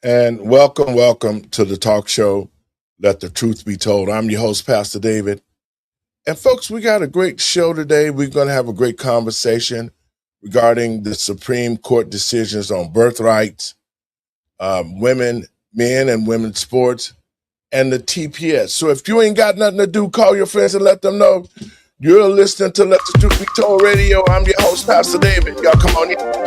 And welcome to the talk show, Let the Truth Be Told. I'm your host, Pastor David. And folks, we got a great show today. We're going to have a great conversation regarding the Supreme Court decisions on birthrights, women, men and women's sports, and the TPS. So if you ain't got nothing to do, call your friends and let them know you're listening to Let the Truth Be Told Radio. I'm your host, Pastor David. Y'all come on in.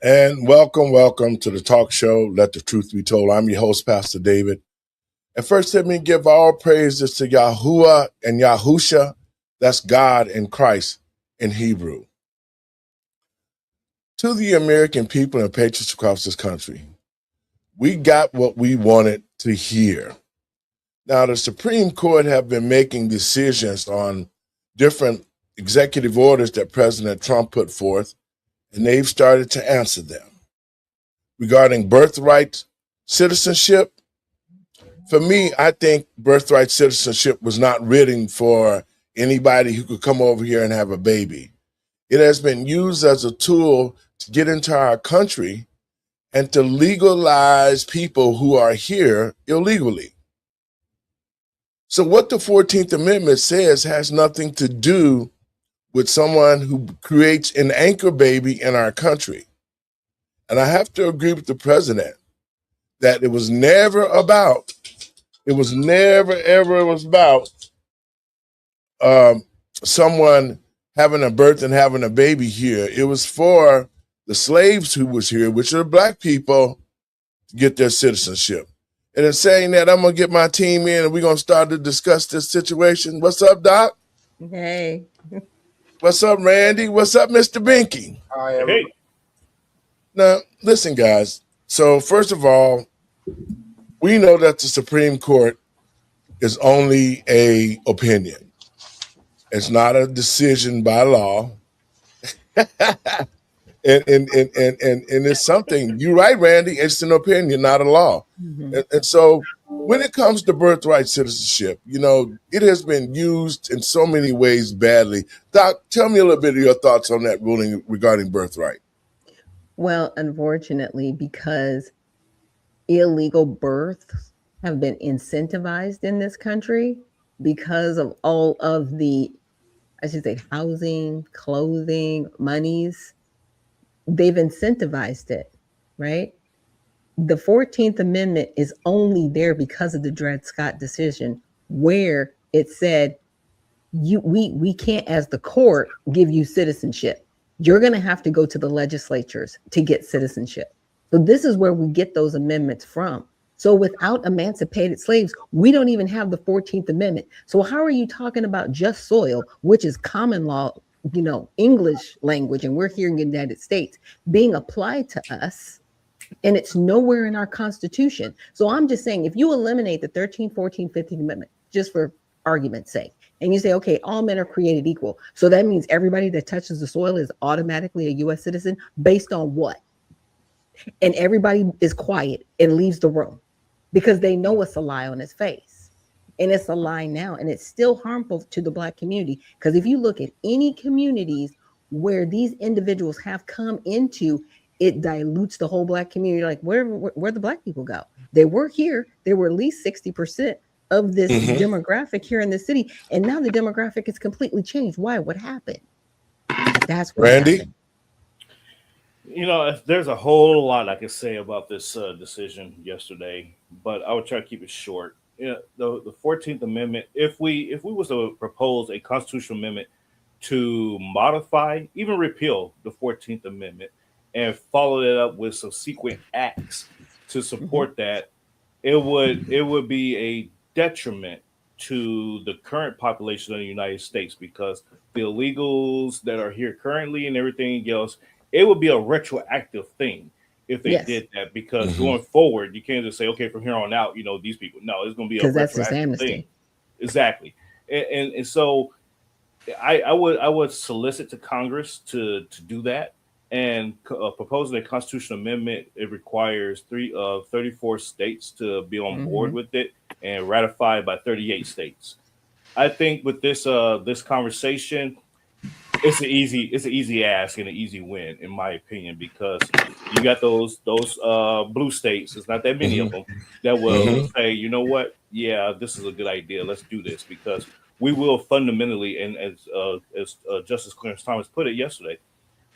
And welcome to the talk show, Let the Truth Be Told. I'm your host, Pastor David. And first, let me give all praises to Yahuwah and Yahusha. That's God and Christ in Hebrew. To the American people and patriots across this country, we got what we wanted to hear. Now, the Supreme Court have been making decisions on different executive orders that President Trump put forth, and they've started to answer them. Regarding birthright citizenship, for me, I think birthright citizenship was not written for anybody who could come over here and have a baby. It has been used as a tool to get into our country and to legalize people who are here illegally. So what the 14th Amendment says has nothing to do with someone who creates an anchor baby in our country. And I have to agree with the president that it was never about someone having a birth and having a baby here. It was for the slaves who was here, which are black people, to get their citizenship. And in saying that, I'm going to get my team in and we're going to start to discuss this situation. What's up, Doc? Hey. What's up, Randy? What's up, Mr. Binky? Hi, everybody. Hey. Now, listen, guys. So first of all, we know that the Supreme Court is only an opinion. It's not a decision by law. and it's something, you're right, Randy, it's an opinion, not a law. Mm-hmm. And so when it comes to birthright citizenship, it has been used in so many ways badly. Doc, tell me a little bit of your thoughts on that ruling regarding birthright. Well, unfortunately, because illegal births have been incentivized in this country because of all of the, housing, clothing, monies, they've incentivized it, right? The 14th Amendment is only there because of the Dred Scott decision, where it said, we can't, as the court, give you citizenship. You're going to have to go to the legislatures to get citizenship. So this is where we get those amendments from. So without emancipated slaves, we don't even have the 14th Amendment. So how are you talking about just soil, which is common law, English language, and we're here in the United States, being applied to us, and it's nowhere in our Constitution. So I'm just saying, if you eliminate the 13th, 14th, 15th Amendment, just for argument's sake, and you say, okay, all men are created equal. So that means everybody that touches the soil is automatically a U.S. citizen based on what? And everybody is quiet and leaves the room because they know it's a lie on its face. And it's a lie now. And it's still harmful to the Black community. Because if you look at any communities where these individuals have come into, it dilutes the whole black community. Like where the black people go? They were here. They were at least 60% of this Hmm. demographic here in the city, and now the demographic is completely changed. Why? What happened? That's what Randy? happened. There's a whole lot I could say about this decision yesterday, but I would try to keep it short. The 14th Amendment. If we was to propose a constitutional amendment to modify, even repeal the 14th Amendment, and follow it up with subsequent acts to Hmm. support that, it would be a detriment to the current population of the United States because the illegals that are here currently and everything else, it would be a retroactive thing if they Yes, did that because Hmm. going forward, you can't just say, okay, from here on out, these people. No, it's going to be a because that's just retroactive thing. amnesty. Exactly. And so I would solicit to Congress to do that and proposing a constitutional amendment. It requires 34 states to be on board Hmm. with it and ratified by 38 states. I think with this conversation, it's an easy ask and an easy win in my opinion because you got those blue states. There's not that many Hmm. of them that will Hmm. say, you know what, yeah, this is a good idea. Let's do this because we will fundamentally, and as Justice Clarence Thomas put it yesterday,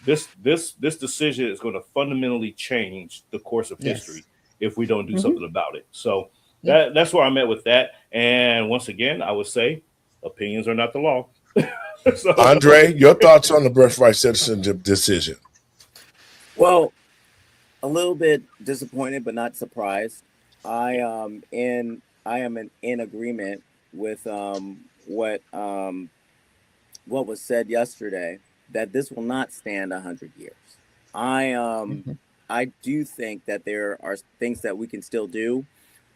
this decision is going to fundamentally change the course of history Yes. if we don't do Hmm. something about it. So Yeah. that's where I'm at with that. And once again, I would say opinions are not the law. So Andre, your thoughts on the birthright citizenship decision? Well, a little bit disappointed, but not surprised. I am in agreement with what was said yesterday that this will not stand 100 years. I um Hmm. I do think that there are things that we can still do.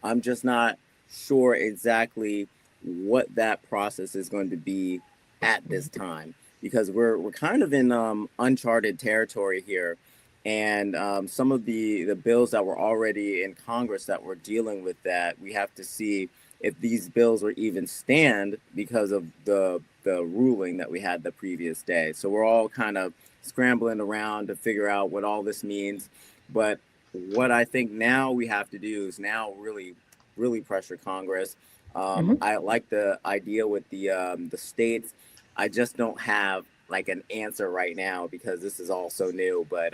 I'm just not sure exactly what that process is going to be at this time because we're kind of in uncharted territory here, and some of the bills that were already in Congress that were dealing with that, we have to see if these bills will even stand because of the ruling that we had the previous day. So we're all kind of scrambling around to figure out what all this means. But what I think now we have to do is now really pressure Congress. Hmm. I like the idea with the states. I just don't have like an answer right now because this is all so new. But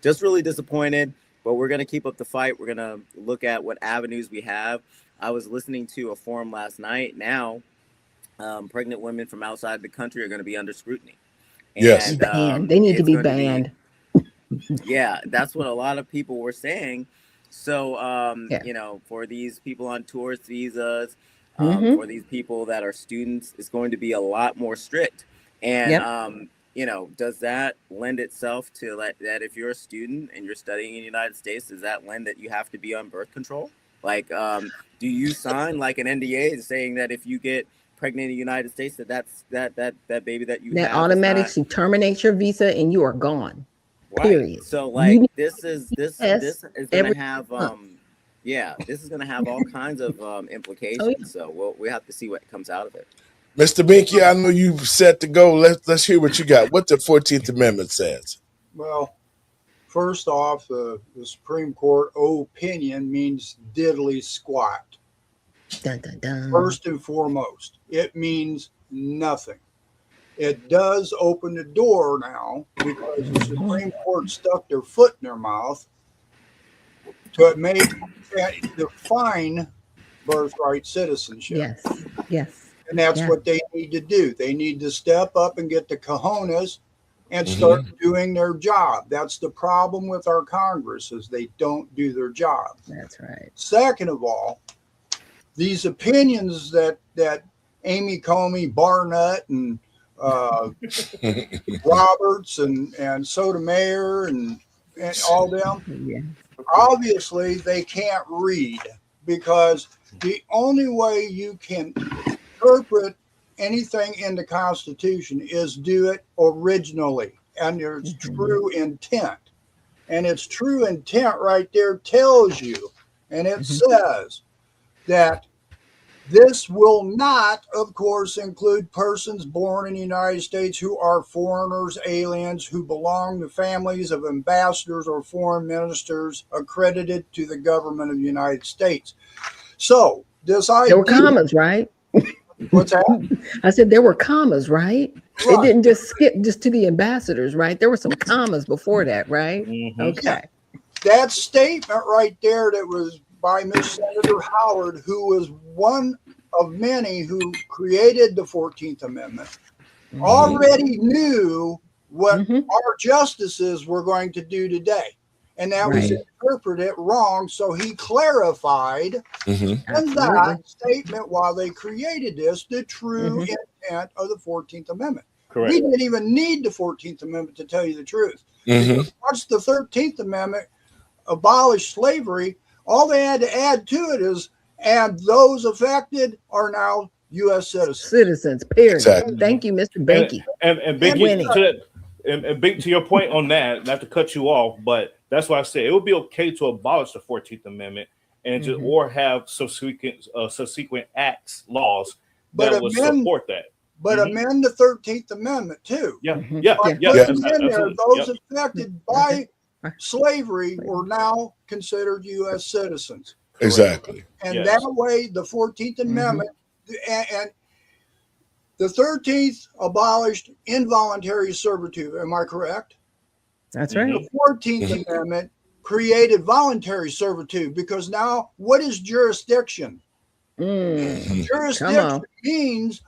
just really disappointed. But we're gonna keep up the fight. We're gonna look at what avenues we have. I was listening to a forum last night. Now, pregnant women from outside the country are going to be under scrutiny, Yes. and Banned. They need to it's be going to be, banned. yeah, that's what a lot of people were saying. So, Yeah. for these people on tourist visas, for Hmm. these people that are students, it's going to be a lot more strict. And, Yep. does that lend itself to that if you're a student and you're studying in the United States, does that lend that you have to be on birth control? Like, do you sign like an NDA saying that if you get pregnant in the United States, that baby that you That have is not automatically terminates your visa and you are gone. right? Period. So You like need this is this to test this is gonna every have month. yeah, this is gonna have all kinds of Oh implications. yeah. So we have to see what comes out of it. Mr. Binky, I know you set to go. Let's hear what you got. What the 14th Amendment says. Well, first off, the Supreme Court opinion means diddly squat. Dun dun dun. First and foremost, it means nothing. It does open the door now because the Hmm. Supreme Court stuck their foot in their mouth to make define birthright citizenship. Yes. Yes. And that's Yeah. what they need to do. They need to step up and get the cojones and start Hmm. doing their job. That's the problem with our Congress is they don't do their job. That's right. Second of all, these opinions that Amy Comey, Barnett, and uh, Roberts and Sotomayor and all them, Yeah. obviously they can't read because the only way you can interpret anything in the Constitution is do it originally and there's Hmm. true intent. And its true intent right there tells you, and it Hmm. says that This will not, of course, include persons born in the United States who are foreigners, aliens, who belong to families of ambassadors or foreign ministers accredited to the government of the United States. So this idea, There were commas, right? what's that? I said there were commas, right? It Right. didn't just skip just to the ambassadors, right? There were some commas before that, right? Mhm. Okay. That statement right there that was by Miss Senator Howard, who was one of many who created the 14th Amendment, already knew what Mhm. our justices were going to do today. And that was Right. interpreted wrong. So he clarified Mhm. in Absolutely. that statement while they created this the true Mhm. intent of the 14th Amendment. Correct. We didn't even need the 14th Amendment to tell you the truth. Mhm. Because once the 13th Amendment abolished slavery, all they had to add to it is, and those affected are now U.S. citizens. Citizens, period. Exactly. Thank you, Mr. Banky. And Binky, Winning. and Bink, to your point on that, not to cut you off, but that's why I say it would be okay to abolish the 14th Amendment and just, or have subsequent acts, laws But that would amend, support that. but Mhm. amend the 13th Amendment too. Yeah, Mhm. yeah, By yeah. putting in there, Absolutely. those Yep. affected by slavery were now considered U.S. citizens. Exactly. And Yes. that way, the 14th Amendment and the 13th abolished involuntary servitude. Am I correct? That's Mhm. right. The 14th Amendment created voluntary servitude because now what is jurisdiction? Mm. Come Jurisdiction on. means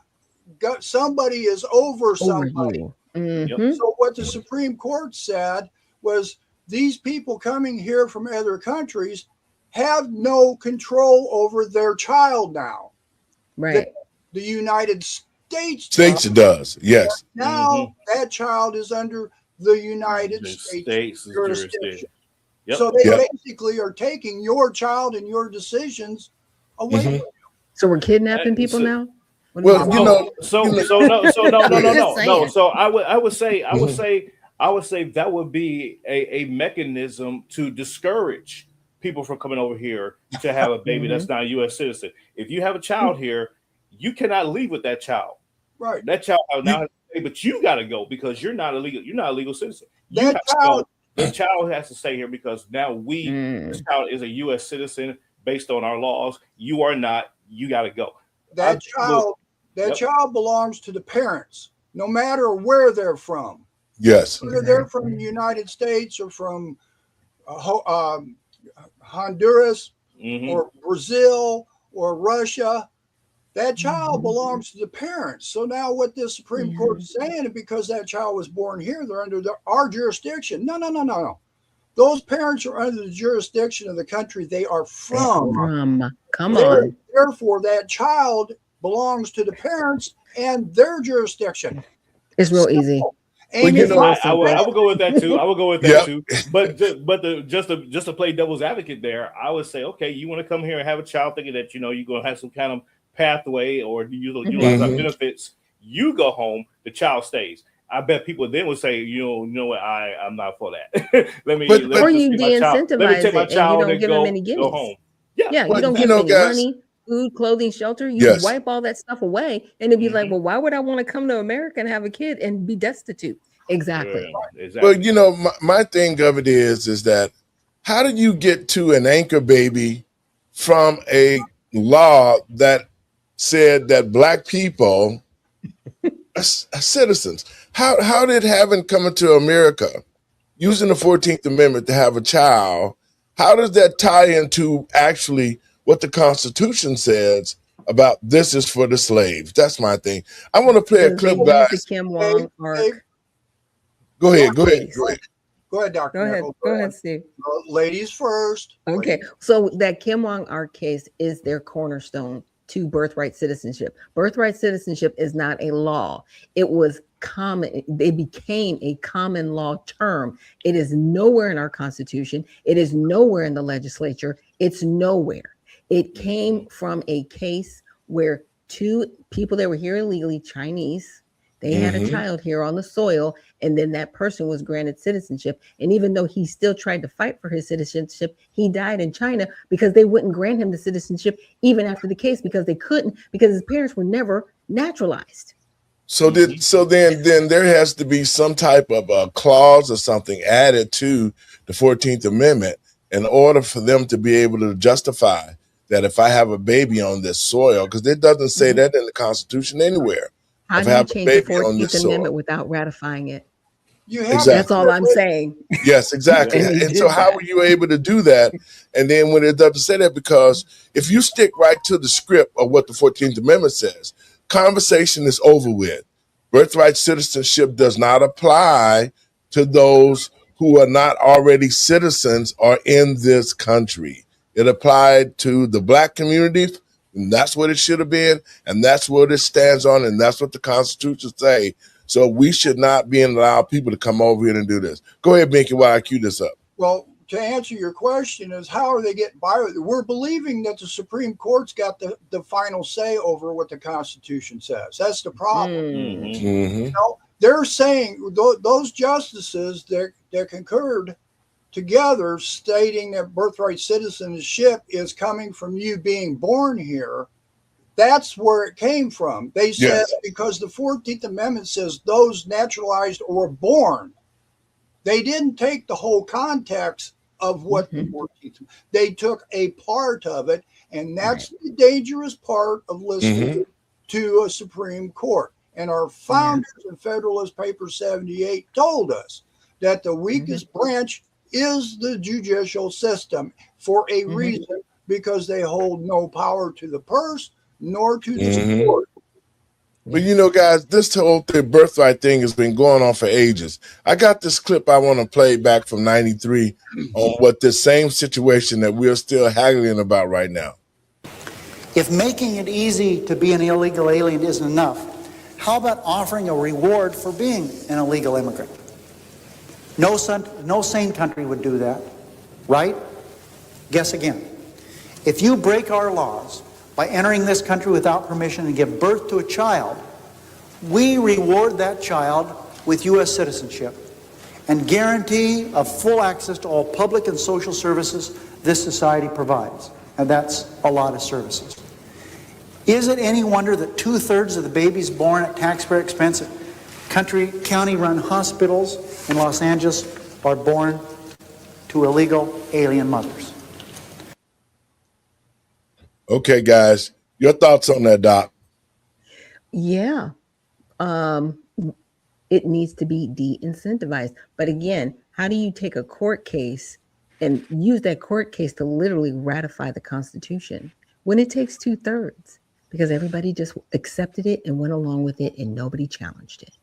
somebody is over Over somebody. you. Yep. Mhm. So what the Supreme Court said was these people coming here from other countries have no control over their child now. Right. The United States States does. Yes. now that child is under the United The States state's jurisdiction. jurisdiction. Yep. So they Yep. basically are taking your child and your decisions away Mhm. from So we're kidnapping Uh, people so- now? What are Well, doing? you know, So you know- so no so no no no Just no no. saying. So I would say Mhm. I would say that would be a mechanism to discourage people from coming over here to have a baby that's not a U.S. citizen. If you have a child here, you cannot leave with that child. right. That child now has to stay, but you got to go because you're not a legal citizen. You That have to child, go. The child has to stay here because now this Mm. child is a U.S. citizen based on our laws. You are not. You got to go. that child, Yep. child belongs to the parents, no matter where they're from. yes. Whether they're from the United States or from Honduras Mhm. or Brazil or Russia, that child Mhm. belongs to the parents. So now what the Supreme Court is saying is because that child was born here, they're under our jurisdiction. No. Those parents are under the jurisdiction of the country they are from. Come on. Therefore, that child belongs to the parents and their jurisdiction. It's real easy. Ain't you it? know- I would go with that too. I would go with that Yep. too. But just to play devil's advocate there, I would say, okay, you want to come here and have a child thinking that you're going to have some kind of pathway or utilize our Mhm. benefits. You go home, the child stays. I bet people then would say, you know what, I'm not for that. let me But- let Or me you take my child. Let me de-incentivize take my it and you child don't and give them go any go gimmies. home. Yeah. Yeah, you Well, don't you give know, them any guys- money, food, clothing, shelter. You Yes. wipe all that stuff away, and it'd be like, Mhm. well, why would I want to come to America and have a kid and be destitute? Exactly. Yeah, exactly. Well, you know, my thing of it is that how do you get to an anchor baby from a law that said that black people are citizens? How did having come to America using the 14th Amendment to have a child, how does that tie into actually what the Constitution says about this is for the slaves? That's my thing. I want to play a Because they clip, use the guys. Kim Wong arc. Go ahead. Go ahead. case. Go ahead. Go ahead, Dr. Go ahead. Nichols. Go ahead, Steve. Ladies first. Okay, so that Kim Wong arc case is their cornerstone to birthright citizenship. Birthright citizenship is not a law. It was common. It became a common law term. It is nowhere in our Constitution. It is nowhere in the legislature. It's nowhere. It came from a case where two people that were here illegally, Chinese, They had a child here on the soil, and then that person was granted citizenship. And even though he still tried to fight for his citizenship, he died in China because they wouldn't grant him the citizenship even after the case, because they couldn't, because his parents were never naturalized. So then there has to be some type of a clause or something added to the 14th Amendment in order for them to be able to justify that if I have a baby on this soil, because it doesn't say that in the Constitution anywhere. How If do I you have a change the baby on 14th this soil. Amendment without ratifying it? You have Exactly. That's all I'm saying. Yes, exactly. And they And so did how that. were you able to do that? And then when it doesn't say that, because if you stick right to the script of what the 14th Amendment says, conversation is over with. Birthright citizenship does not apply to those who are not already citizens or in this country. It applied to the Black communities, and that's what it should have been, and that's what it stands on, and that's what the Constitution say. So we should not be allowing people to come over here and do this. Go ahead, Binky, while I cue this up. Well, to answer your question is how are they getting by with it? We're believing that the Supreme Court's got the final say over what the Constitution says. That's the problem. You know, they're saying those justices that concurred together stating that birthright citizenship is coming from you being born here. That's where it came from. They said because the 14th Amendment says those naturalized or born. They didn't take the whole context of what the 14th. They took a part of it, and that's the dangerous part of listening to a Supreme Court. And our founders in Federalist Paper 78 told us that the weakest branch is the judicial system for a reason, because they hold no power to the purse nor to the court. But you know, guys, this whole birthright thing has been going on for ages. I got this clip I want to play back from '93 on what this same situation that we're still haggling about right now. If making it easy to be an illegal alien isn't enough, how about offering a reward for being an illegal immigrant? No sane country would do that, right? Guess again. If you break our laws by entering this country without permission and give birth to a child, we reward that child with U.S. citizenship and guarantee of full access to all public and social services this society provides. And that's a lot of services. Is it any wonder that 2/3 of the babies born at taxpayer expense at county-run hospitals in Los Angeles are born to illegal alien mothers? Okay, guys, your thoughts on that, Doc? Yeah. It needs to be de-incentivized. But again, how do you take a court case and use that court case to literally ratify the Constitution when it takes 2/3? Because everybody just accepted it and went along with it, and nobody challenged it.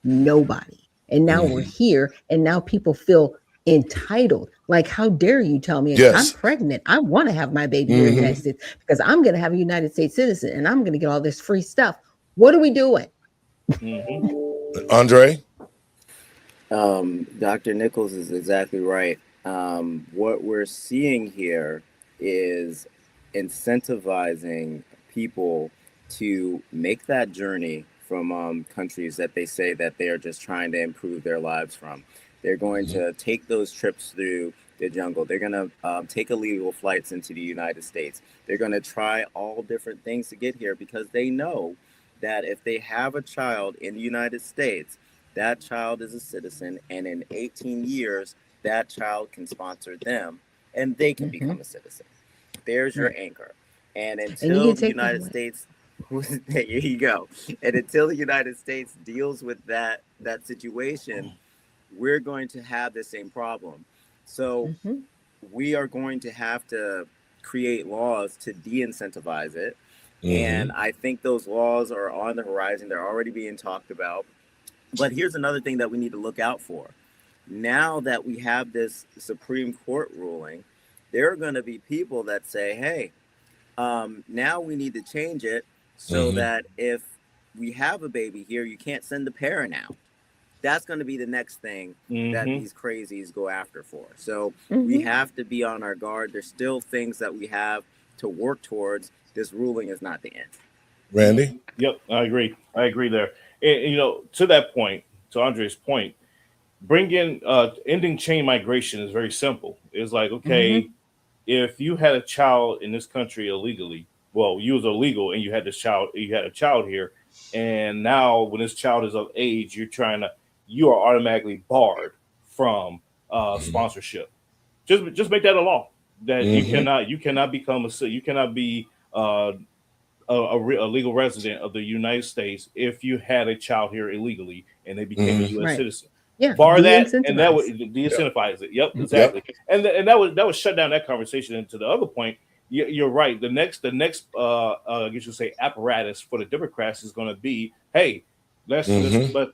Nobody. And now we're here, and now people feel entitled. Like, how dare you tell me I'm pregnant? I want to have my baby here in the United States because I'm going to have a United States citizen and I'm going to get all this free stuff. What are we doing? Andre? Dr. Nichols is exactly right. What we're seeing here is incentivizing people to make that journey from countries that they say that they are just trying to improve their lives from. They're going to take those trips through the jungle. They're going to take illegal flights into the United States. They're going to try all different things to get here because they know that if they have a child in the United States, that child is a citizen, and in 18 years, that child can sponsor them, and they can become a citizen. There's your anchor. And until the United States, here you go. And until the United States deals with that situation, we're going to have the same problem. So we are going to have to create laws to de-incentivize it. And I think those laws are on the horizon. They're already being talked about. But here's another thing that we need to look out for. Now that we have this Supreme Court ruling, there are going to be people that say, hey, now we need to change it so that if we have a baby here, you can't send the parent out. That's going to be the next thing that these crazies go after for. So we have to be on our guard. There's still things that we have to work towards. This ruling is not the end. Randy? Yep, I agree there. And, to that point, to Andre's point, ending chain migration is very simple. It's like, okay, Hmm. if you had a child in this country illegally, well, you was illegal and you had a child here, and now when this child is of age, you are automatically barred from sponsorship. Just make that a law that Hmm. you cannot become you cannot be a legal resident of the United States if you had a child here illegally and they became a Hmm. U.S. Right. citizen. Yeah. Bar that, and that would De-incentivize. Yep. de-incentivize it. Yep, Yep. exactly. And that would shut down that conversation. And to the other point, you're right. The next I guess you say apparatus for the Democrats is going to be, hey, let's Hmm. let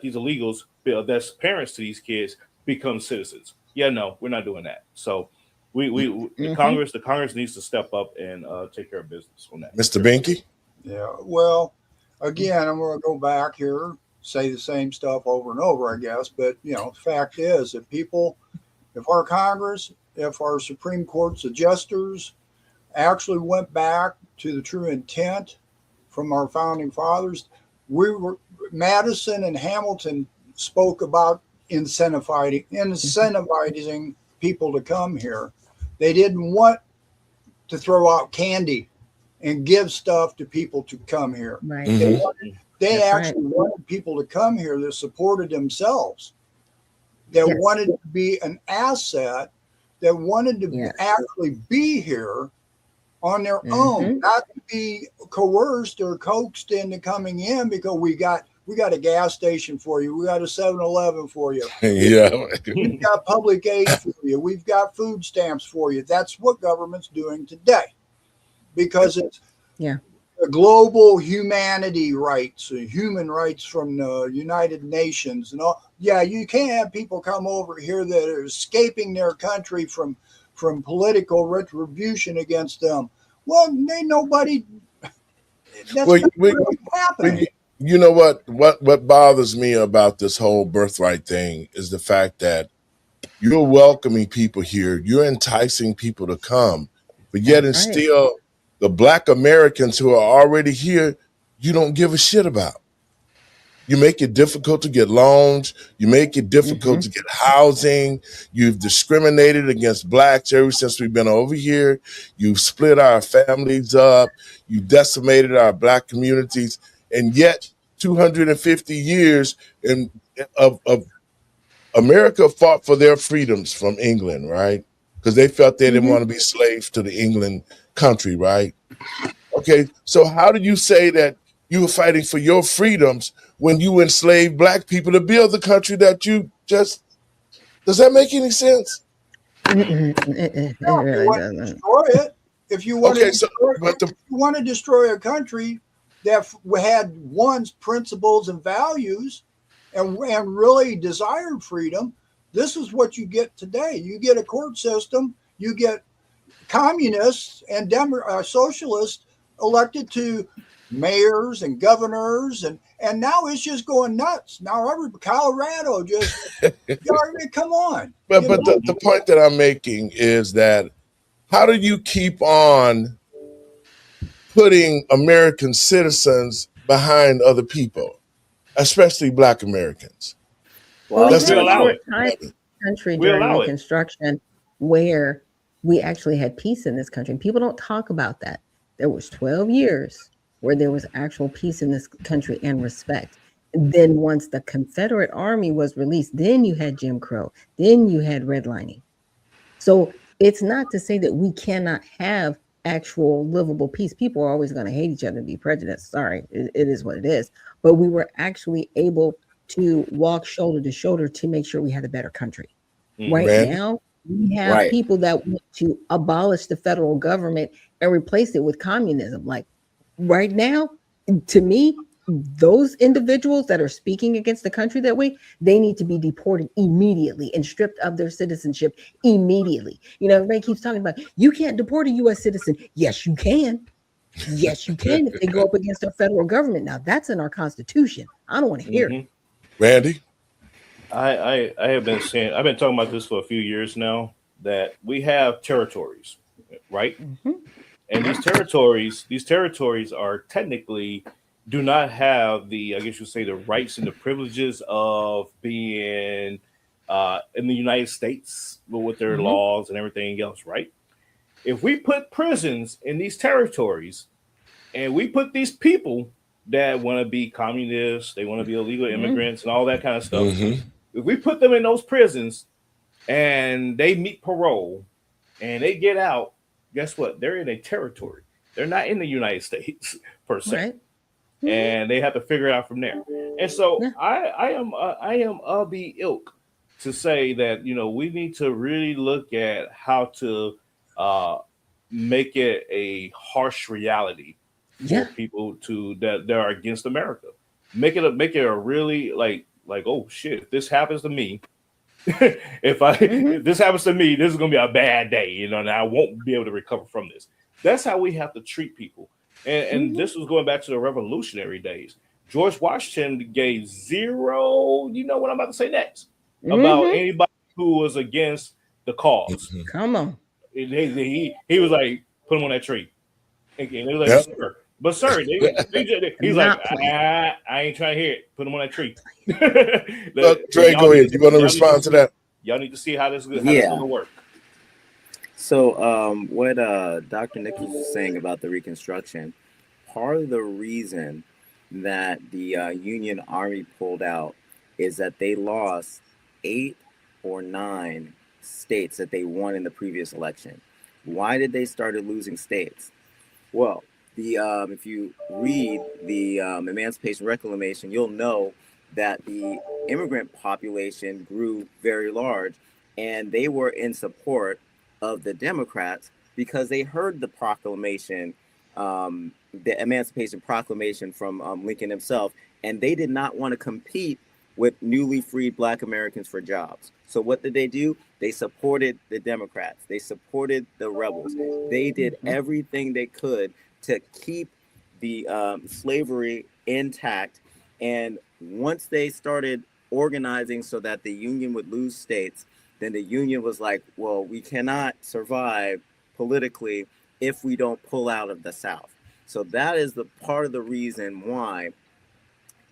these illegals that's parents to these kids become citizens. Yeah, no, we're not doing that. So the Hmm. Congress needs to step up and take care of business on that. Mr. Binky? Yeah. Well, again, I'm going to go back here, say the same stuff over and over, I guess. But, the fact is that people, if our Congress, if our Supreme Court's adjusters actually went back to the true intent from our founding fathers, Madison and Hamilton spoke about incentivizing people to come here. They didn't want to throw out candy and give stuff to people to come here. Right. They, Hmm. they That's right. actually wanted people to come here that supported themselves, that Yes. wanted to be an asset, that wanted to Yes. actually be here on their own, Hmm. not to be coerced or coaxed into coming in because we got a gas station for you, we got a 7-Eleven for you, Yeah. we've got public aid for you, we've got food stamps for you. That's what government's doing today because it's Yeah. global humanity rights, human rights from the United Nations and all. Yeah, you can't have people come over here that are escaping their country from political retribution against them. Well, ain't nobody. That's Well, not really happening. you know what bothers me about this whole birthright thing is the fact that you're welcoming people here, you're enticing people to come, but yet That's and right. still the Black Americans who are already here, you don't give a shit about. You make it difficult to get loans. You make it difficult Hmm. to get housing. You've discriminated against blacks ever since we've been over here. You've split our families up. You decimated our black communities. And yet, 250 years of America fought for their freedoms from England, right? Because they felt they didn't Hmm. want to be slaves to the England country, right? Okay, so how do you say that you were fighting for your freedoms when you enslaved black people to build the country that you just, does that make any sense? It No, if you really want to doesn't. destroy it, if you want to Okay, so destroy, but if you want to destroy a country that had one's principles and values and really desired freedom, this is what you get today. You get a court system, you get communists and socialists elected to mayors and governors, and now it's just going nuts. Now every Colorado just, I mean, come on, but the point that I'm making is that how do you keep on putting American citizens behind other people, especially black Americans? Well, we Well, That's had We a allow short it. time in the country We during allow it. Reconstruction where we actually had peace in this country. People don't talk about that. There was 12 years where there was actual peace in this country and respect. And then once the Confederate Army was released, then you had Jim Crow, then you had redlining. So it's not to say that we cannot have actual livable peace. People are always going to hate each other and be prejudiced. Sorry, it is what it is. But we were actually able to walk shoulder to shoulder to make sure we had a better country. Hmm. Right Randy? now, we have right. people that want to abolish the federal government and replace it with communism. Like right now, to me, those individuals that are speaking against the country that way, they need to be deported immediately and stripped of their citizenship immediately. Everybody keeps talking about you can't deport a US citizen. Yes, you can. Yes, you can if they go up against our federal government. Now that's in our constitution. I don't want to hear it. Hmm. Randy? I have been saying, I've been talking about this for a few years now, that we have territories, right? Mhm. And these territories are technically do not have the, I guess you say, the rights and the privileges of being in the United States with their Hmm. laws and everything else, right? If we put prisons in these territories and we put these people that want to be communists, they want to be illegal Hmm. immigrants and all that kind of stuff, Mm-hmm. if we put them in those prisons and they meet parole and they get out, guess what? They're in a territory. They're not in the United States per se, Right. Hmm. and they have to figure it out from there. And so Yeah. I am of the ilk to say that we need to really look at how to uh, make it a harsh reality for Yeah. people to that are against America. Make it a really like oh shit, if this happens to me, Hmm. if this happens to me, this is gonna be a bad day, and I won't be able to recover from this. That's how we have to treat people. And Hmm. this was going back to the revolutionary days. George Washington gave zero, you know what I'm about to say next, about Hmm. anybody who was against the cause. Mm-hmm. Come on. He was like, put him on that tree. And they were like, Yep. sir. But sir, he's like, Not playing. I ain't trying to hear it. Put him on that tree. But Dre, go ahead. You want to respond to that? Y'all need to see how this is Yeah. gonna work. So, what Dr. Nichols was saying about the Reconstruction, part of the reason that the Union Army pulled out is that they lost 8 or 9 states that they won in the previous election. Why did they started losing states? Well, the if you read the Emancipation Reclamation, you'll know that the immigrant population grew very large, and they were in support of the Democrats because they heard the proclamation, the Emancipation Proclamation from Lincoln himself, and they did not want to compete with newly freed Black Americans for jobs. So what did they do? They supported the Democrats. They supported the rebels. They did Mhm. everything they could to keep the slavery intact. And once they started organizing so that the Union would lose states, then the Union was like, well, we cannot survive politically if we don't pull out of the South. So that is the part of the reason why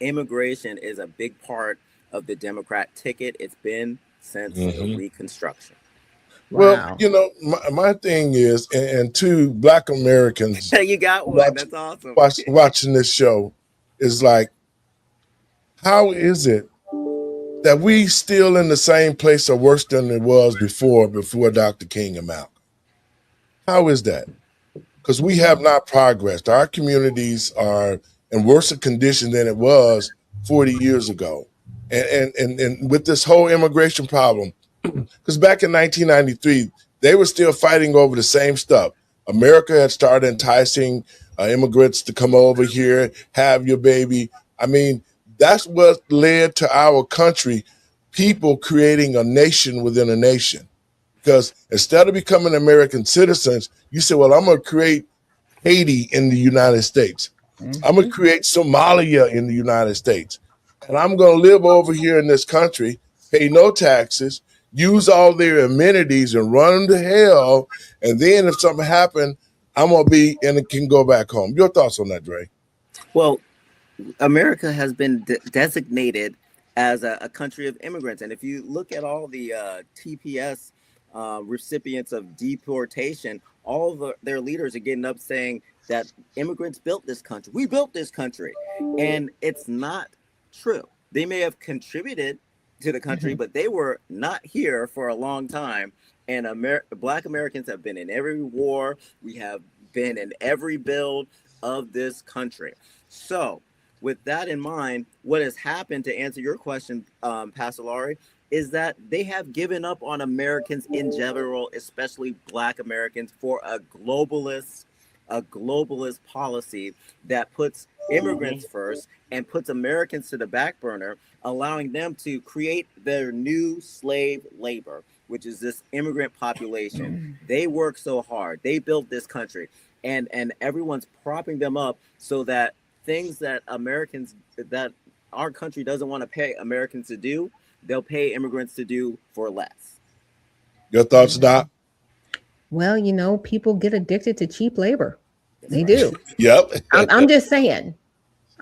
immigration is a big part of the Democrat ticket. It's been since the Mm-hmm. Reconstruction. Well, Wow. my thing is, and two Black Americans You got one. watch, That's awesome. watching this show is like, how is it that we still in the same place or worse than it was before Dr. King and Malcolm? How is that? Because we have not progressed. Our communities are in worse condition than it was 40 years ago. And with this whole immigration problem, because back in 1993, they were still fighting over the same stuff. America had started enticing immigrants to come over here, have your baby. I mean, that's what led to our country, people creating a nation within a nation. Because instead of becoming American citizens, you say, well, I'm going to create Haiti in the United States. I'm going to Hmm. create Somalia in the United States. And I'm going to live over here in this country, pay no taxes, use all their amenities and run them to hell. And then if something happened, I'm going to be and it can go back home. Your thoughts on that, Dre? Well, America has been designated as a country of immigrants. And if you look at all the TPS recipients of deportation, all of their leaders are getting up saying that immigrants built this country. We built this country. And it's not true. They may have contributed to the country, Hmm. but they were not here for a long time. And Black Americans have been in every war. We have been in every build of this country. So, with that in mind, what has happened, to answer your question, Pastor Laurie, is that they have given up on Americans in general, especially Black Americans, for a globalist policy that puts Hmm. immigrants first and puts Americans to the back burner, allowing them to create their new slave labor, which is this immigrant population. They work so hard. They built this country. And everyone's propping them up so that things that that our country doesn't want to pay Americans to do, they'll pay immigrants to do for less. Your thoughts, Doc? Well, people get addicted to cheap labor. That's They right. do. Yep. I'm just saying.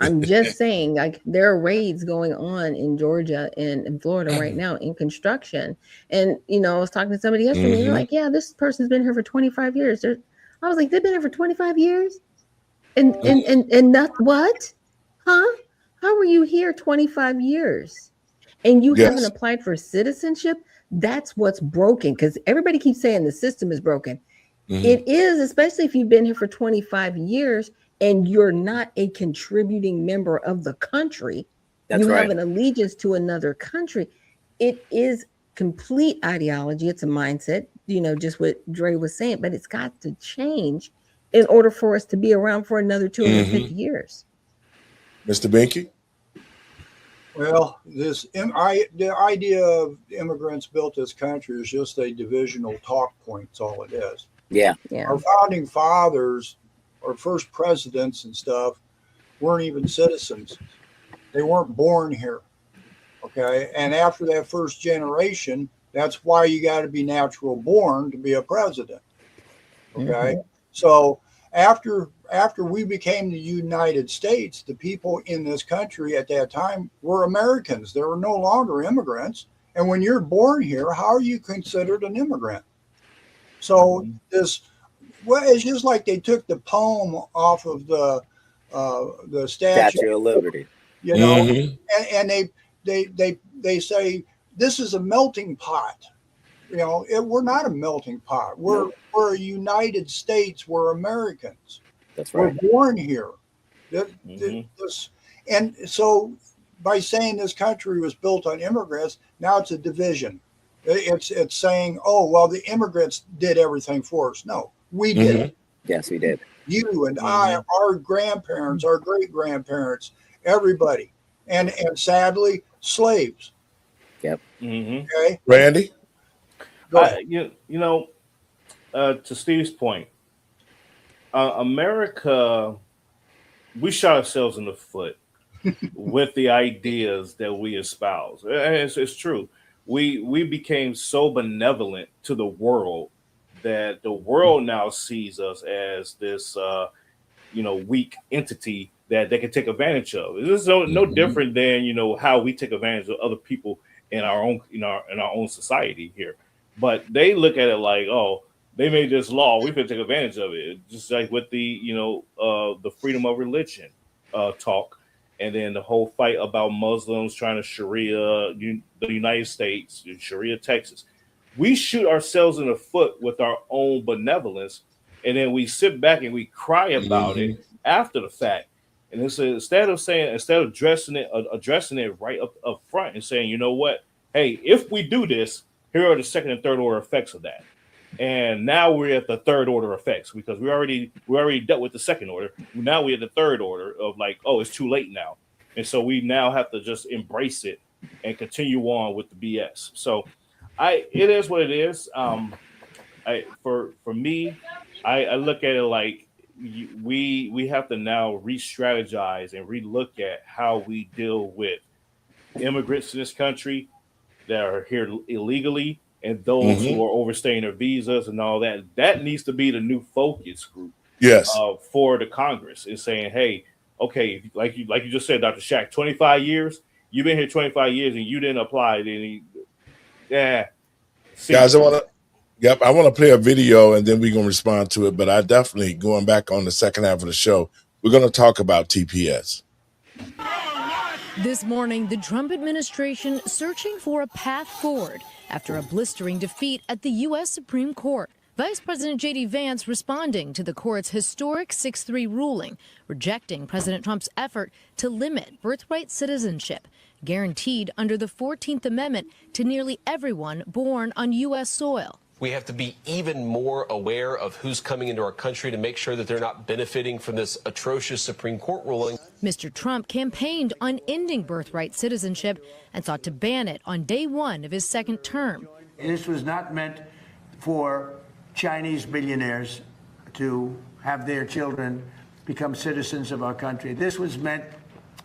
I'm just saying, like, there are raids going on in Georgia and in Florida right now in construction. And, I was talking to somebody yesterday, and they're like, yeah, this person's been here for 25 years. I was like, they've been here for 25 years? And not what? Huh? How were you here 25 years? And you haven't Yes. applied for citizenship? That's what's broken, because everybody keeps saying the system is broken. It is, especially if you've been here for 25 years and you're not a contributing member of the country. That's You right. have an allegiance to another country. It is complete ideology. It's a mindset, just what Dre was saying, but it's got to change in order for us to be around for another 250 years. Mr. Binky? Well, the idea of immigrants built this country is just a divisional talk point. That's all it is. Yeah. Our founding fathers, our first presidents and stuff, weren't even citizens. They weren't born here. Okay. And after that first generation, that's why you got to be natural born to be a president. Okay. So after we became the United States, the people in this country at that time were Americans. They were no longer immigrants. And when you're born here, how are you considered an immigrant? So it's just like they took the poem off of the Statue of Liberty, and they say this is a melting pot. We're not a melting pot. We're a United States. We're Americans. That's right. We're born here. And so by saying this country was built on immigrants, now it's a division. It's saying, oh, well, the immigrants did everything for us. No, we did it. Yes, we did. You and I, our grandparents, our great-grandparents, everybody. And sadly, slaves. Yep. Okay. Randy? To Steve's point, America, we shot ourselves in the foot with the ideas that we espouse. It's true. We became so benevolent to the world that the world now sees us as this, weak entity that they can take advantage of. This is no different than how we take advantage of other people in our own in our own society here. But they look at it like, oh, they made this law, we can take advantage of it. Just like with the the freedom of religion talk. And then the whole fight about Muslims trying to Sharia the United States, Sharia Texas. We shoot ourselves in the foot with our own benevolence, and then we sit back and we cry about it after the fact. And it's instead of addressing it right up front and saying, you know what, hey, if we do this, here are the second and third order effects of that. And now we're at the third order effects because we already dealt with the second order. Now we're at the third order of like, oh, it's too late now. And so we now have to just embrace it and continue on with the BS. So it is what it is. For me, I look at it like we have to now re-strategize and relook at how we deal with immigrants in this country that are here illegally and those who are overstaying their visas and all that. That needs to be the new focus group. Yes. For the Congress is saying, hey, okay, like you just said, Dr. Shack, 25 years, you've been here 25 years and you didn't apply. Guys, I want to play a video and then we're going to respond to it. But I definitely, going back on the second half of the show, we're going to talk about TPS. This morning, the Trump administration searching for a path forward after a blistering defeat at the U.S. Supreme Court. Vice President J.D. Vance responding to the court's historic 6-3 ruling, rejecting President Trump's effort to limit birthright citizenship, guaranteed under the 14th Amendment to nearly everyone born on U.S. soil. We have to be even more aware of who's coming into our country to make sure that they're not benefiting from this atrocious Supreme Court ruling. Mr. Trump campaigned on ending birthright citizenship and sought to ban it on day one of his second term. This was not meant for Chinese billionaires to have their children become citizens of our country. This was meant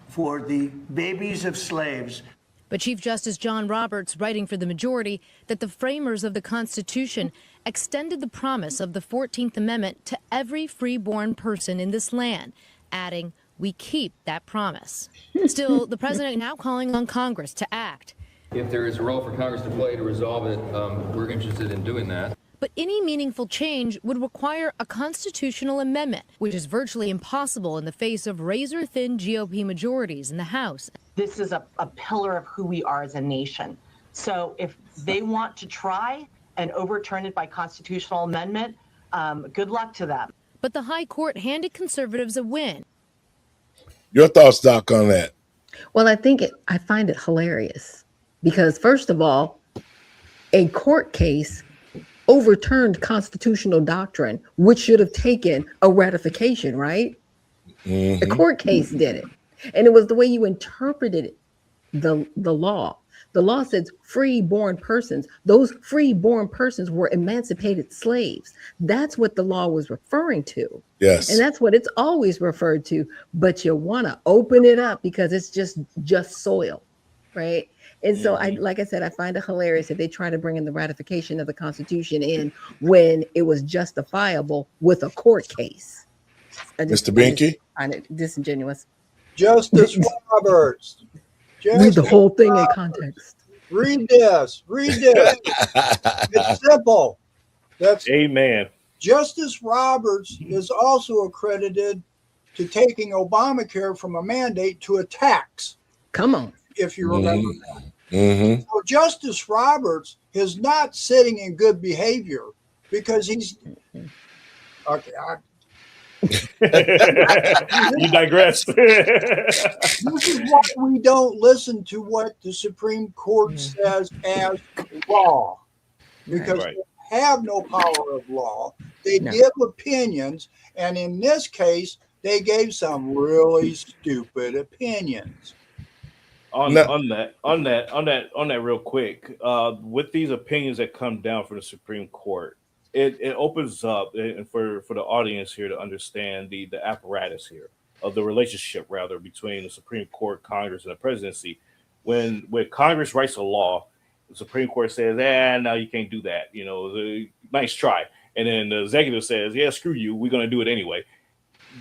for the babies of slaves. But Chief Justice John Roberts, writing for the majority, that the framers of the Constitution extended the promise of the 14th Amendment to every freeborn person in this land, adding, we keep that promise. Still, the president now calling on Congress to act. If there is a role for Congress to play to resolve it, we're interested in doing that. But any meaningful change would require a constitutional amendment, which is virtually impossible in the face of razor-thin GOP majorities in the House. This is a pillar of who we are as a nation. So if they want to try and overturn it by constitutional amendment, good luck to them. But the High Court handed conservatives a win. Your thoughts, Doc, on that? Well, I find it hilarious because, first of all, a court case overturned constitutional doctrine, which should have taken a ratification, right? Mm-hmm. The court case did it. And it was the way you interpreted the law. The law says free-born persons. Those free-born persons were emancipated slaves. That's what the law was referring to. Yes. And that's what it's always referred to. But you want to open it up because it's just soil, right? And so, like I said, I find it hilarious that they try to bring in the ratification of the Constitution in when it was justifiable with a court case. Mr. Binky? I find it disingenuous. Justice Roberts. Read the whole thing in context. Read this. It's simple. That's Amen. Justice Roberts is also accredited to taking Obamacare from a mandate to a tax. Come on. If you remember that. Mm-hmm. So Justice Roberts is not sitting in good behavior because he's okay. You digress. This is why we don't listen to what the Supreme Court says as law, because they have no power of law. They give opinions, and in this case, they gave some really stupid opinions. On that real quick, with these opinions that come down from the Supreme Court, it opens up, and for the audience here to understand the apparatus here of the relationship rather between the Supreme Court, Congress, and the presidency. When Congress writes a law, the Supreme Court says, no, you can't do that. Nice try. And then the executive says, yeah, screw you. We're going to do it anyway.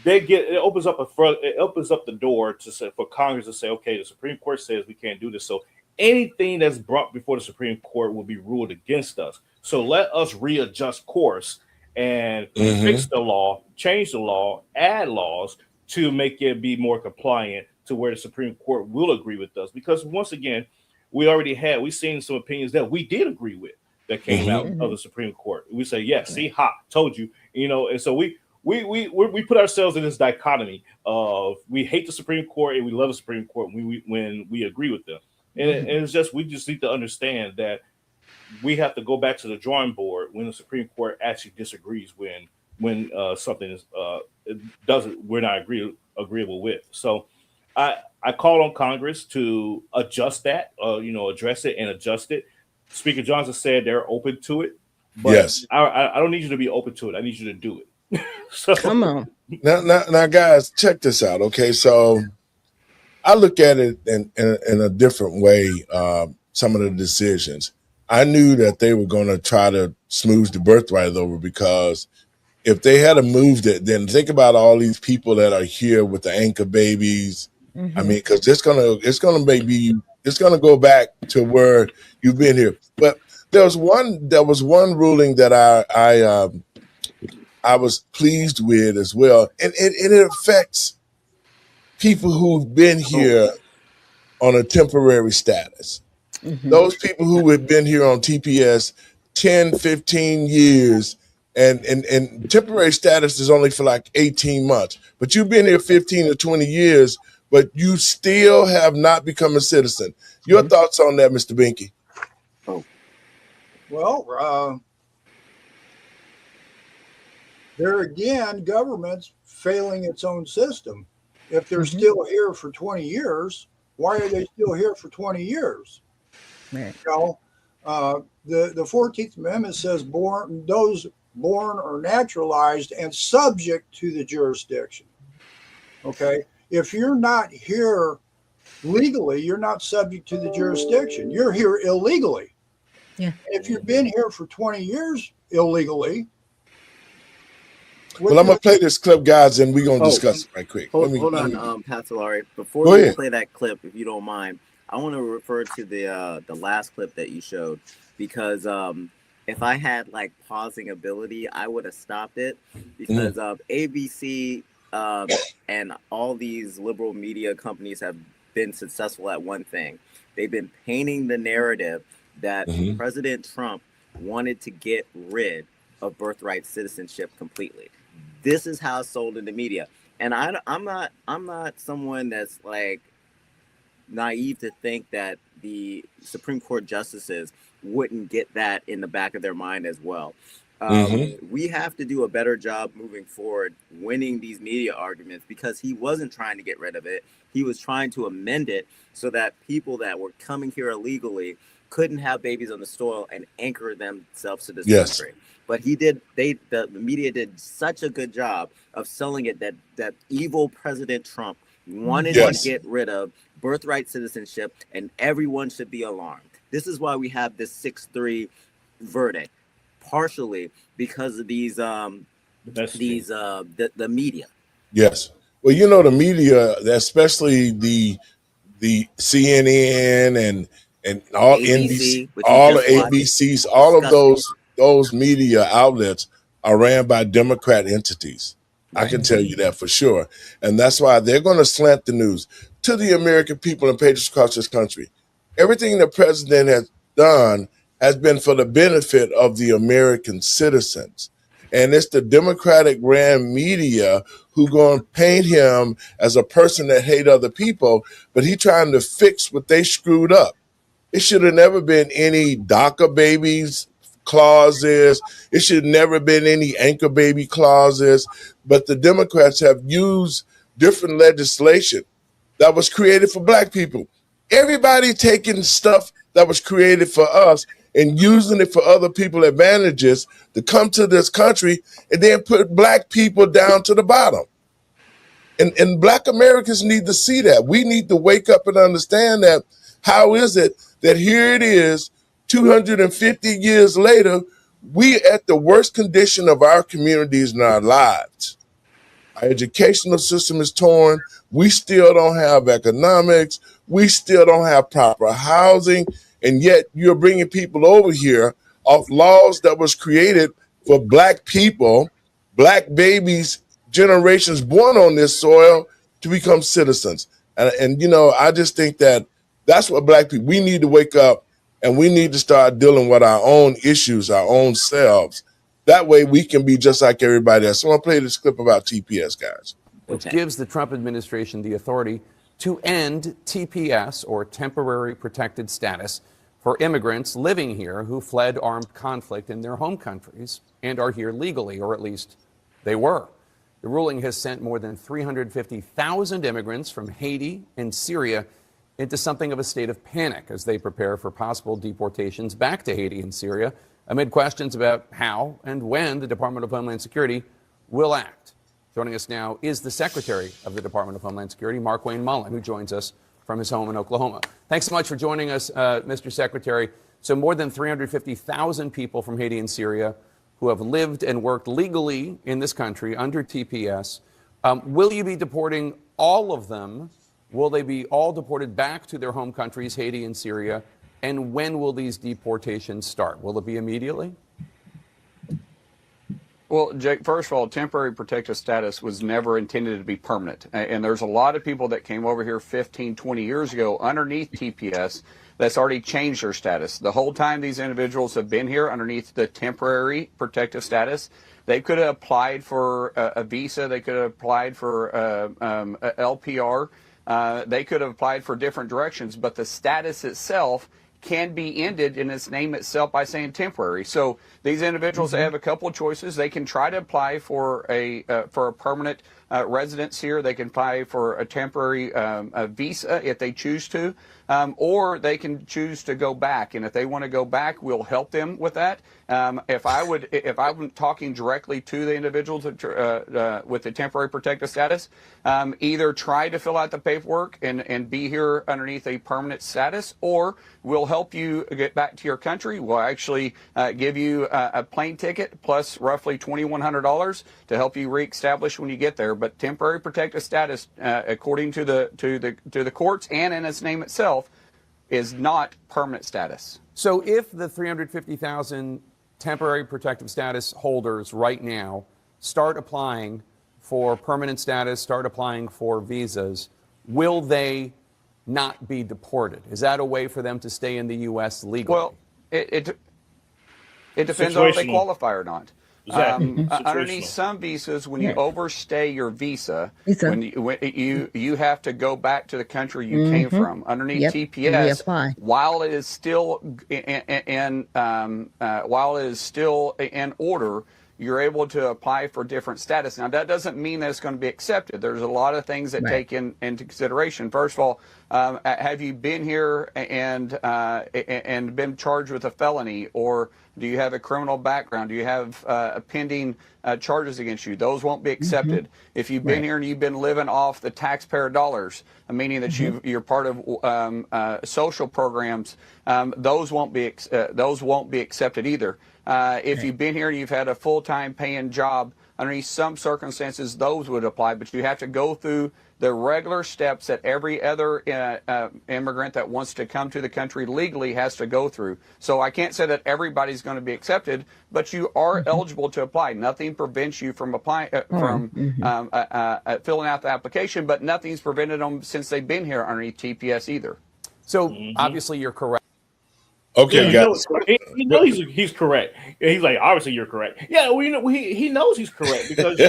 It opens up the door for Congress to say, okay, the Supreme Court says we can't do this. So anything that's brought before the Supreme Court will be ruled against us. So let us readjust course and fix the law, change the law, add laws to make it be more compliant to where the Supreme Court will agree with us. Because once again, we've seen some opinions that we did agree with that came out of the Supreme Court. We say, yes, see, told you, and so we put ourselves in this dichotomy of we hate the Supreme Court and we love the Supreme Court when we agree with them. And it's just, we just need to understand that we have to go back to the drawing board when the Supreme Court actually disagrees when something is we're not agreeable with. So I call on Congress to adjust that, address it and adjust it. Speaker Johnson said they're open to it, but yes. I don't need you to be open to it. I need you to do it. So come on. Now, guys, check this out. Okay, so I look at it in a different way. Some of the decisions, I knew that they were going to try to smooth the birthright over, because if they had moved it, then think about all these people that are here with the anchor babies. I mean, because it's gonna go back to where you've been here. But there was one ruling that I was pleased with as well, and it affects people who've been here on a temporary status. Those people who have been here on TPS 10, 15 years, and temporary status is only for like 18 months. But you've been here 15 or 20 years, but you still have not become a citizen. Your thoughts on that, Mr. Binky? Well, there again, government's failing its own system. If they're still here for 20 years, why are they still here for 20 years? Right. The 14th Amendment says those born or naturalized and subject to the jurisdiction. Okay. If you're not here legally, you're not subject to the jurisdiction. You're here illegally. Yeah. If you've been here for 20 years illegally, Well, I'm gonna play this clip, guys, and we're gonna discuss it right quick. Hold on, Pastor before go you ahead. play that clip, if you don't mind, I want to refer to the last clip that you showed, because if I had like pausing ability, I would have stopped it, because ABC and all these liberal media companies have been successful at one thing. They've been painting the narrative that President Trump wanted to get rid of birthright citizenship completely. This is how it's sold in the media, and I'm not someone that's like naive to think that the Supreme Court justices wouldn't get that in the back of their mind as well. We have to do a better job moving forward winning these media arguments, because he wasn't trying to get rid of it. He was trying to amend it so that people that were coming here illegally couldn't have babies on the soil and anchor themselves to this country. But the media did such a good job of selling it that evil President Trump wanted to get rid of birthright citizenship, and everyone should be alarmed. This is why we have this 6-3 verdict, partially because of the media. Yes. Well, you know, the media, especially the CNN and all ABC, NBC, all the ABCs, all of those media outlets are ran by Democrat entities. I can tell you that for sure. And that's why they're going to slant the news to the American people and patriots across this country. Everything the president has done has been for the benefit of the American citizens. And it's the Democratic ran media who going to paint him as a person that hate other people, but he trying to fix what they screwed up. It should have never been any DACA babies clauses. It should never been any anchor baby clauses. But the Democrats have used different legislation that was created for black people. Everybody taking stuff that was created for us and using it for other people's advantages to come to this country and then put black people down to the bottom. And black Americans need to see that. We need to wake up and understand that. How is it that here it is, 250 years later, we at the worst condition of our communities and our lives. Our educational system is torn. We still don't have economics. We still don't have proper housing. And yet you're bringing people over here off laws that was created for black people, black babies, generations born on this soil to become citizens. And you know, I just think that that's what black people, we need to wake up and we need to start dealing with our own issues, our own selves. That way we can be just like everybody else. So I want to play this clip about TPS, guys. Which gives the Trump administration the authority to end TPS, or temporary protected status, for immigrants living here who fled armed conflict in their home countries and are here legally, or at least they were. The ruling has sent more than 350,000 immigrants from Haiti and Syria into something of a state of panic as they prepare for possible deportations back to Haiti and Syria, amid questions about how and when the Department of Homeland Security will act. Joining us now is the Secretary of the Department of Homeland Security, Mark Wayne Mullen, who joins us from his home in Oklahoma. Thanks so much for joining us, Mr. Secretary. So more than 350,000 people from Haiti and Syria who have lived and worked legally in this country under TPS. Will you be deporting all of them? Will they be all deported back to their home countries, Haiti and Syria? And when will these deportations start? Will it be immediately? Well, Jake, first of all, temporary protective status was never intended to be permanent. And there's a lot of people that came over here 15, 20 years ago underneath TPS that's already changed their status. The whole time these individuals have been here underneath the temporary protective status, they could have applied for a visa. They could have applied for a LPR. They could have applied for different directions, but the status itself can be ended in its name itself by saying temporary. So these individuals have a couple of choices. They can try to apply for a permanent residence here. They can apply for a temporary visa if they choose to, or they can choose to go back. And if they want to go back, we'll help them with that. If I'm talking directly to the individuals with the temporary protected status, either try to fill out the paperwork and be here underneath a permanent status, or we'll help you get back to your country. We'll actually give you a plane ticket plus roughly $2,100 to help you reestablish when you get there. But temporary protected status, according to the courts and in its name itself, is not permanent status. So if the 350,000 temporary protective status holders right now start applying for permanent status, start applying for visas, will they not be deported? Is that a way for them to stay in the U.S. legally? Well, it depends on if they qualify or not. Exactly. Underneath some visas, when you overstay your visa, when you have to go back to the country you came from. Underneath TPS, while it is still in order, you're able to apply for different status. Now, that doesn't mean that it's going to be accepted. There's a lot of things that take into consideration. First of all, have you been here and been charged with a felony, or do you have a criminal background? Do you have pending charges against you? Those won't be accepted. If you've been here and you've been living off the taxpayer dollars, meaning that you're part of social programs, those won't be accepted either. If you've been here and you've had a full-time paying job, underneath some circumstances, those would apply, but you have to go through the regular steps that every other immigrant that wants to come to the country legally has to go through. So I can't say that everybody's going to be accepted, but you are eligible to apply. Nothing prevents you from applying, filling out the application, but nothing's prevented them since they've been here underneath TPS either. So obviously you're correct. Okay, guys. He knows he's correct. He's like, obviously you're correct. Yeah, well, he knows he's correct because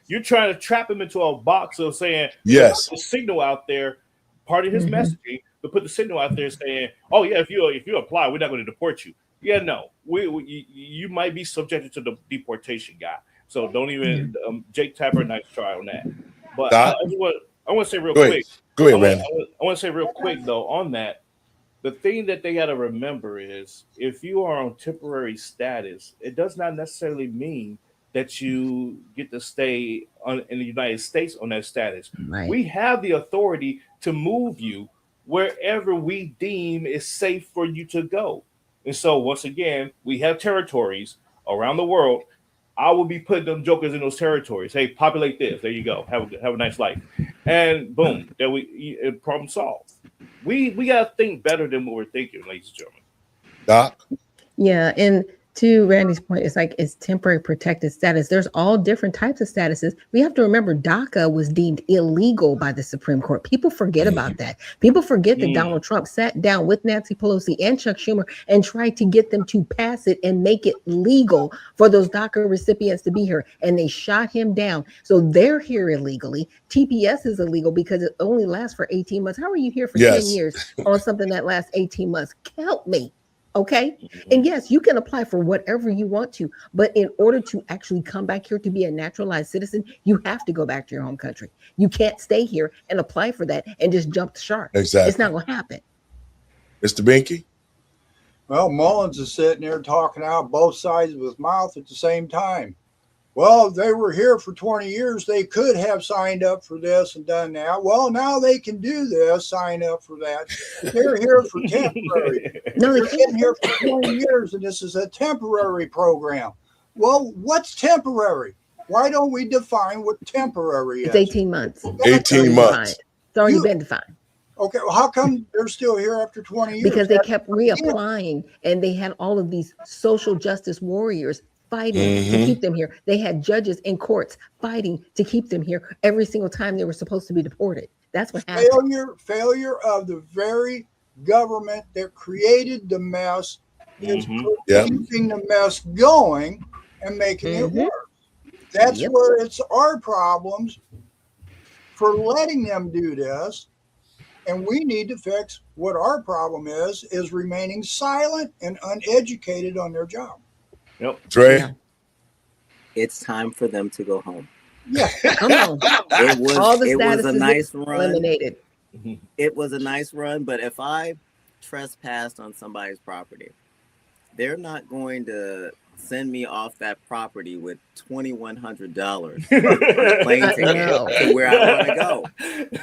you're trying to trap him into a box of saying yes, the signal out there, part of his messaging, to put the signal out there saying, oh yeah, if you apply, we're not going to deport you. Yeah, no, you might be subjected to the deportation guy. So don't even Jake Tapper, nice try on that. But I want to say real quick. Go ahead, man. I want to say real quick though on that. The thing that they got to remember is if you are on temporary status, it does not necessarily mean that you get to stay in the United States on that status. Right. We have the authority to move you wherever we deem is safe for you to go. And so once again, we have territories around the world. I will be putting them jokers in those territories. Hey, populate this. There you go. Have a nice life. And boom, there problem solved. We got to think better than what we're thinking, ladies and gentlemen. Doc? Yeah, and to Randy's point, it's temporary protected status. There's all different types of statuses. We have to remember DACA was deemed illegal by the Supreme Court. People forget about that. People forget that Donald Trump sat down with Nancy Pelosi and Chuck Schumer and tried to get them to pass it and make it legal for those DACA recipients to be here. And they shot him down. So they're here illegally. TPS is illegal because it only lasts for 18 months. How are you here for 10 years on something that lasts 18 months? Help me. Okay. And yes, you can apply for whatever you want to, but in order to actually come back here to be a naturalized citizen, you have to go back to your home country. You can't stay here and apply for that and just jump the shark. Exactly. It's not going to happen. Mr. Binky? Well, Mullins is sitting there talking out both sides of his mouth at the same time. Well, if they were here for 20 years, they could have signed up for this and done that. Well, now they can do this, sign up for that. But they're here for temporary. No, they're been here for 20 years, and this is a temporary program. Well, what's temporary? Why don't we define what temporary is? It's 18 months. 18 months. It's already been defined. Okay, well, how come they're still here after 20 years? Because they kept reapplying, and they had all of these social justice warriors fighting to keep them here. They had judges in courts fighting to keep them here every single time they were supposed to be deported. That's what happened. Failure of the very government that created the mess is keeping the mess going and making it worse. That's where it's our problems for letting them do this. And we need to fix what our problem is remaining silent and uneducated on their job. Yep. Trey? It's time for them to go home. Yeah. Come on. All the It was a statuses nice run. eliminated. It was a nice run, but if I trespassed on somebody's property, they're not going to send me off that property with $2,100 on a plane ticket No. to where I want to go.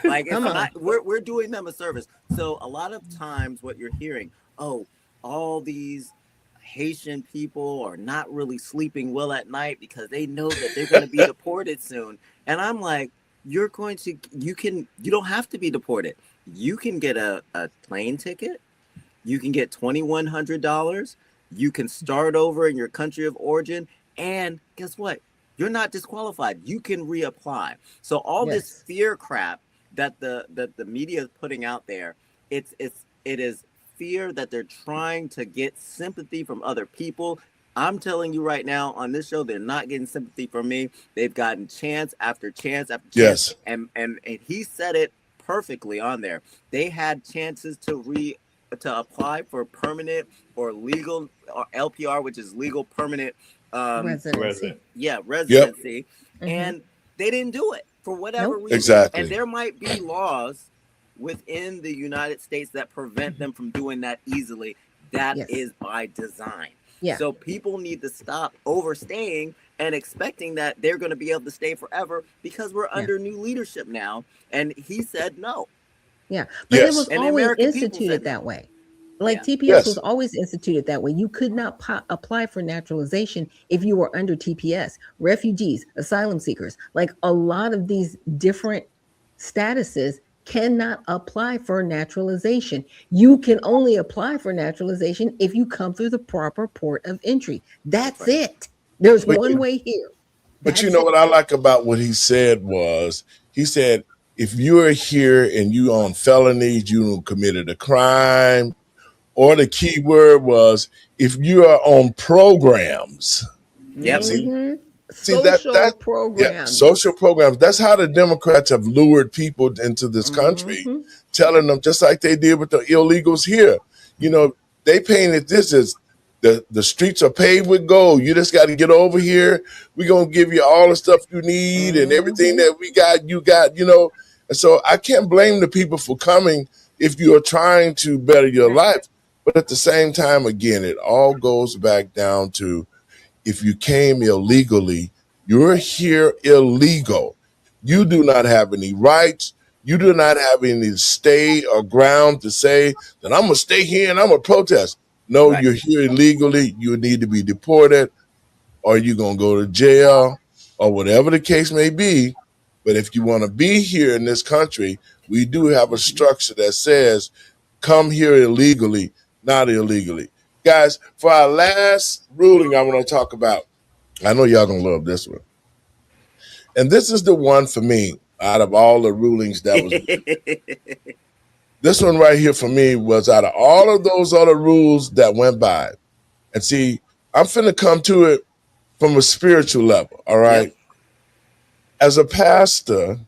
Like, it's Come on. not, we're doing them a service. So a lot of times what you're hearing, oh, all these Haitian people are not really sleeping well at night because they know that they're going to be deported soon. And I'm like, you don't have to be deported. You can get a plane ticket. You can get $2,100. You can start over in your country of origin. And guess what? You're not disqualified. You can reapply. So all this fear crap that the media is putting out there, it is fear that they're trying to get sympathy from other people. I'm telling you right now on this show, they're not getting sympathy from me. They've gotten chance after chance after chance. Yes. And he said it perfectly on there. They had chances to apply for permanent or legal or LPR, which is legal permanent Residency. residency. And they didn't do it for whatever reason. Exactly. And there might be laws within the United States that prevent them from doing that easily. That is by design. Yeah. So people need to stop overstaying and expecting that they're going to be able to stay forever because we're under new leadership now. And he said no. Yeah. But it was And always American people instituted said no. that way. Like Yeah. TPS was always instituted that way. You could not apply for naturalization if you were under TPS. Refugees, asylum seekers, like a lot of these different statuses cannot apply for naturalization. You can only apply for naturalization if you come through the proper port of entry. That's it. There's one way here. But you know what I like about what he said was, he said, if you're here and you on felonies, you committed a crime, or the key word was, if you are on programs. Yep. See, Social programs. Yeah, social programs. That's how the Democrats have lured people into this country, telling them, just like they did with the illegals here. You know, they painted this as the streets are paved with gold. You just got to get over here. We're going to give you all the stuff you need and everything that we got, you got, you know. And so I can't blame the people for coming if you are trying to better your life. But at the same time, again, it all goes back down to, if you came illegally, you're here illegal. You do not have any rights. You do not have any stay or ground to say that I'm going to stay here and I'm going to protest. No, you're here illegally. You need to be deported, or you're going to go to jail, or whatever the case may be. But if you want to be here in this country, we do have a structure that says, come here illegally, not illegally. Guys, for our last ruling I want to talk about, I know y'all going to love this one. And this is the one for me, out of all the rulings that was. This one right here for me was out of all of those other rules that went by. And see, I'm finna come to it from a spiritual level, all right? As a pastor,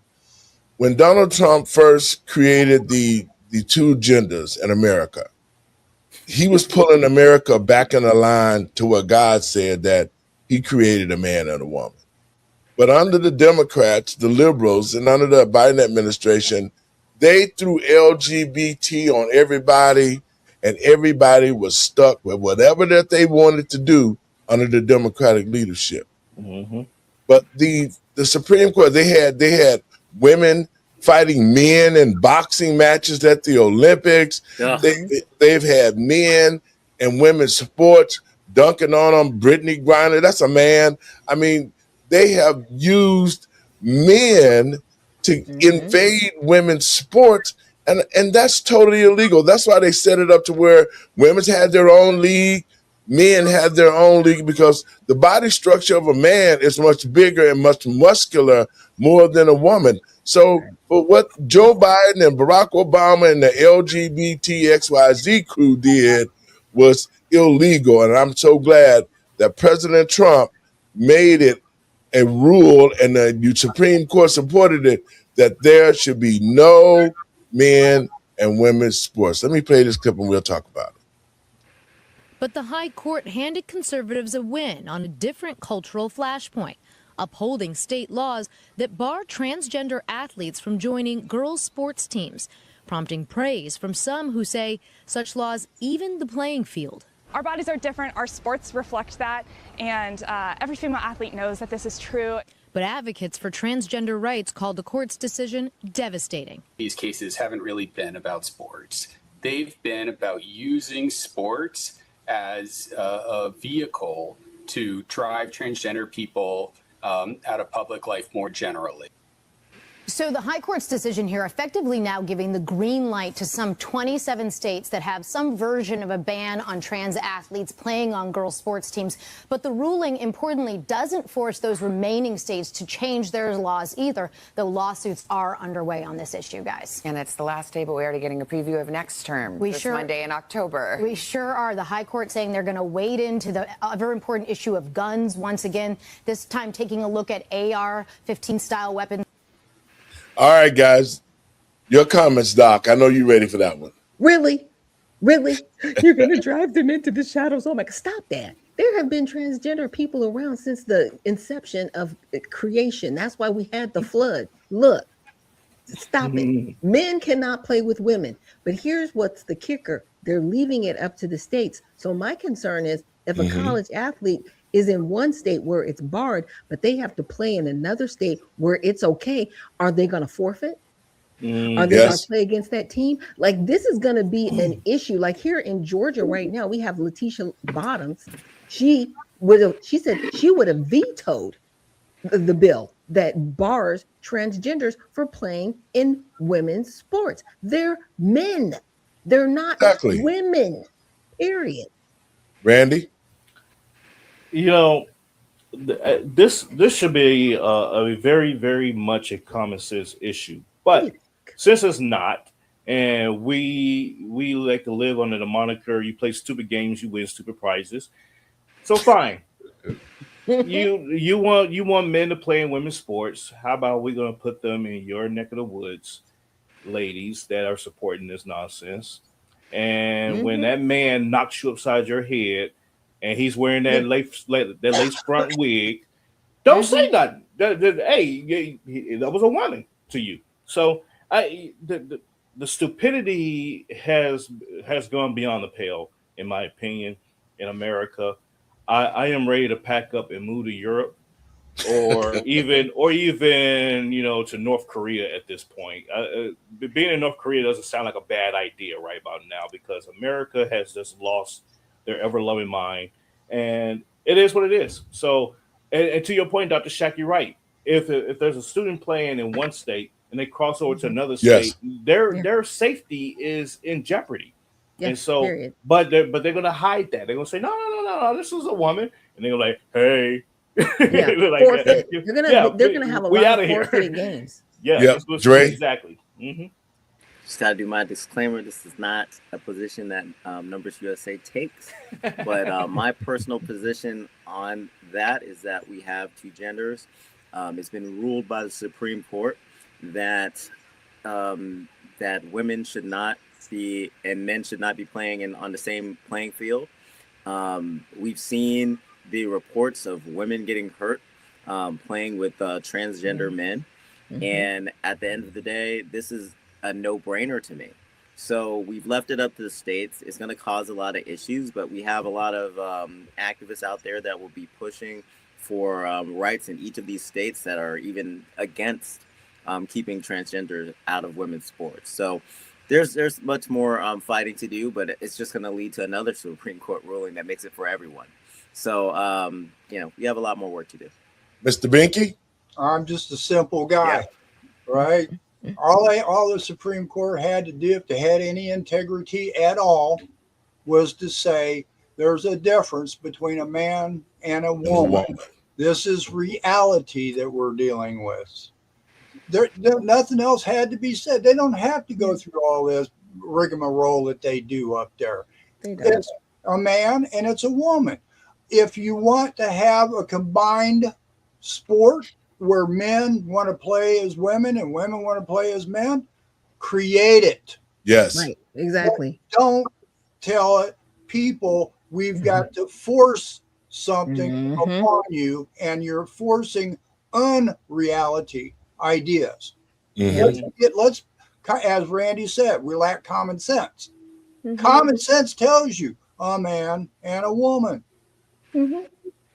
when Donald Trump first created the two genders in America, he was pulling America back in the line to what God said, that he created a man and a woman. But under the Democrats, the liberals, and under the Biden administration, they threw LGBT on everybody, and everybody was stuck with whatever that they wanted to do under the Democratic leadership. But the Supreme Court, they had women fighting men in boxing matches at the Olympics. They've had men and women's sports dunking on them. Brittany Griner, that's a man. I mean, they have used men to invade women's sports, and that's totally illegal. That's why they set it up to where women's had their own league, men had their own league, because the body structure of a man is much bigger and much muscular more than a woman. So but what Joe Biden and Barack Obama and the LGBTXYZ crew did was illegal. And I'm so glad that President Trump made it a rule, and the Supreme Court supported it, that there should be no men and women's sports. Let me play this clip and we'll talk about it. But the High Court handed conservatives a win on a different cultural flashpoint. upholding state laws that bar transgender athletes from joining girls' sports teams, prompting praise from some who say such laws even the playing field. Our bodies are different, our sports reflect that, and every female athlete knows that this is true. But advocates for transgender rights called the court's decision devastating. These cases haven't really been about sports. They've been about using sports as a vehicle to drive transgender people out of public life more generally. So the High Court's decision here effectively now giving the green light to some 27 states that have some version of a ban on trans athletes playing on girls' sports teams. But the ruling, importantly, doesn't force those remaining states to change their laws either, though lawsuits are underway on this issue, guys. And it's the last day, but we're already getting a preview of next term, this Monday in October. We sure are. The High Court saying they're going to wade into the ever important issue of guns once again, this time taking a look at AR-15 style weapons. All right, guys. Your comments, Doc. I know you're ready for that one. Really? Really? You're going to drive them into the shadows? Oh, my God. Stop that. There have been transgender people around since the inception of creation. That's why we had the flood. Look, stop it. Men cannot play with women. But here's what's the kicker. They're leaving it up to the states. So my concern is if a college athlete is in one state where it's barred, but they have to play in another state where it's okay, are they going to forfeit? Are they going to play against that team? Like, this is going to be an issue. Like here in Georgia right now, we have Letitia Bottoms. She said she would have vetoed the bill that bars transgenders for playing in women's sports. They're men. They're not women, period. Randy? You know, this should be a very, very much a common sense issue. But since it's not, and we like to live under the moniker, you play stupid games, you win stupid prizes. So fine. you want men to play in women's sports. How about we gonna put them in your neck of the woods, ladies that are supporting this nonsense? And when that man knocks you upside your head and he's wearing that lace front wig, don't say nothing. Hey, that was a woman to you. So the stupidity has gone beyond the pale, in my opinion, in America. I am ready to pack up and move to Europe, or even to North Korea at this point. Being in North Korea doesn't sound like a bad idea right about now, because America has just lost their ever-loving mind, and it is what it is. So, and to your point, Dr. Shaq, you're right. If there's a student playing in one state and they cross over to another state, their safety is in jeopardy. And so, but they're going to hide that. They're going to say, no, this is a woman, and they're like, hey, forfeit. They're gonna have a lot of forfeited games. Dre? Exactly. Just gotta do my disclaimer. This is not a position that Numbers USA takes, but my personal position on that is that we have two genders. It's been ruled by the Supreme Court that that women should not be and men should not be playing on the same playing field. We've seen the reports of women getting hurt playing with transgender men. And at the end of the day, this is a no-brainer to me. So we've left it up to the states. It's going to cause a lot of issues, but we have a lot of activists out there that will be pushing for rights in each of these states that are even against keeping transgenders out of women's sports. So there's much more fighting to do, but it's just going to lead to another Supreme Court ruling that makes it for everyone. So, we have a lot more work to do. Mr. Binky? I'm just a simple guy, right? All the Supreme Court had to do, if they had any integrity at all, was to say there's a difference between a man and a woman. This is reality that we're dealing with. Nothing else had to be said. They don't have to go through all this rigmarole that they do up there. It's a man and it's a woman. If you want to have a combined sport where men want to play as women and women want to play as men, create it. Yes. Right. Exactly. But don't tell it people we've got to force something upon you, and you're forcing unreality ideas. Mhm. Let's, as Randy said, we lack common sense. Mhm. Common sense tells you a man and a woman. Mhm.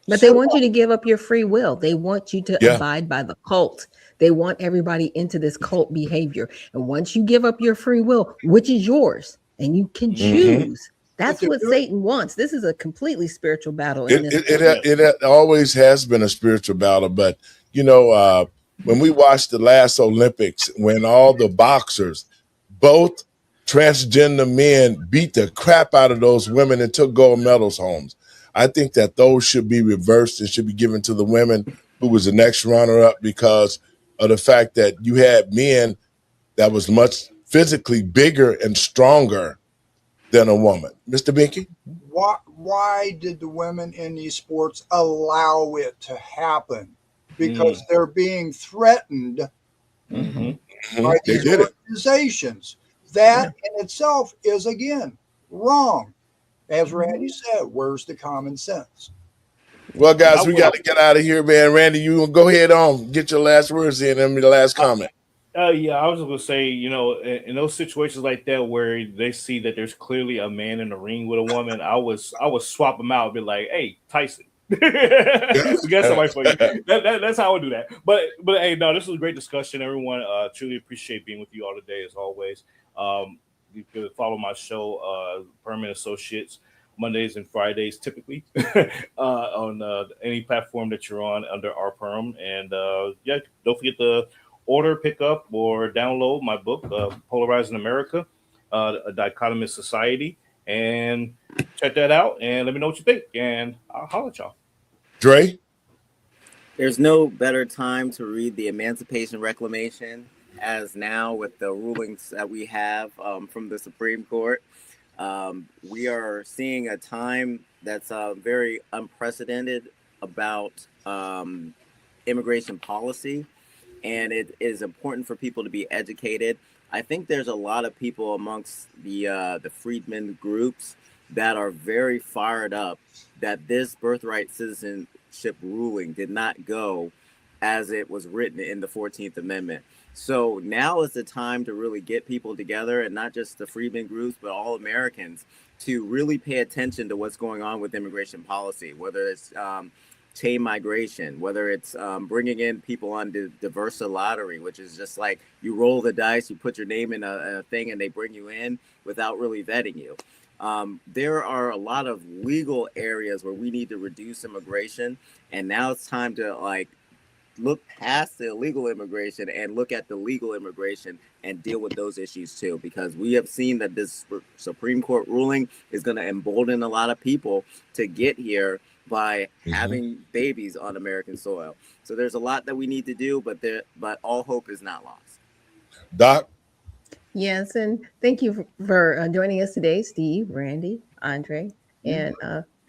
But they want you to give up your free will. They want you to Yeah. abide by the cult. They want everybody into this cult behavior. And once you give up your free will, which is yours, and you can Mhm. choose, that's what Satan wants. This is a completely spiritual battle in It this it, point. it always has been a spiritual battle, but you know, when we watched the last Olympics, when all the boxers, both transgender men, beat the crap out of those women and took gold medals home, I think that those should be reversed and should be given to the women who was the next runner-up because of the fact that you had men that was much physically bigger and stronger than a woman. Mr. Binky? Why did the women in these sports allow it to happen? Because they're being threatened They by these did it. organizations. That in itself is, again, wrong. As Randy said, where's the common sense? Well, guys, we got to get out of here, man. Randy, you go ahead on, get your last words in and your last comment. Yeah, I was just gonna say, you know, in those situations like that where they see that there's clearly a man in the ring with a woman, I would swap them out and be like, "Hey, Tyson, we got somebody for you." That's how I would do that. But hey, no, this was a great discussion, everyone. Truly appreciate being with you all today, as always. You can follow my show, Permanent Associates, Mondays and Fridays, typically on any platform that you're on under our perm. And yeah, don't forget to order, pick up, or download my book, Polarizing America, A Dichotomous Society, and check that out and let me know what you think. And I'll holler at y'all. Dre? There's no better time to read the Emancipation Reclamation as now with the rulings that we have from the Supreme Court. We are seeing a time that's very unprecedented about immigration policy, and it is important for people to be educated. I think there's a lot of people amongst the freedmen groups that are very fired up that this birthright citizenship ruling did not go as it was written in the 14th Amendment. So now is the time to really get people together, and not just the freedmen groups, but all Americans, to really pay attention to what's going on with immigration policy, whether it's chain migration, whether it's bringing in people on the diversa lottery, which is just like you roll the dice, you put your name in a thing, and they bring you in without really vetting you. There are a lot of legal areas where we need to reduce immigration, and now it's time to like look past the illegal immigration and look at the legal immigration and deal with those issues too, because we have seen that this Supreme Court ruling is going to embolden a lot of people to get here by having babies on American soil. So there's a lot that we need to do, but all hope is not lost. Doc? Yes, and thank you for joining us today, Steve, Randy, Andre, and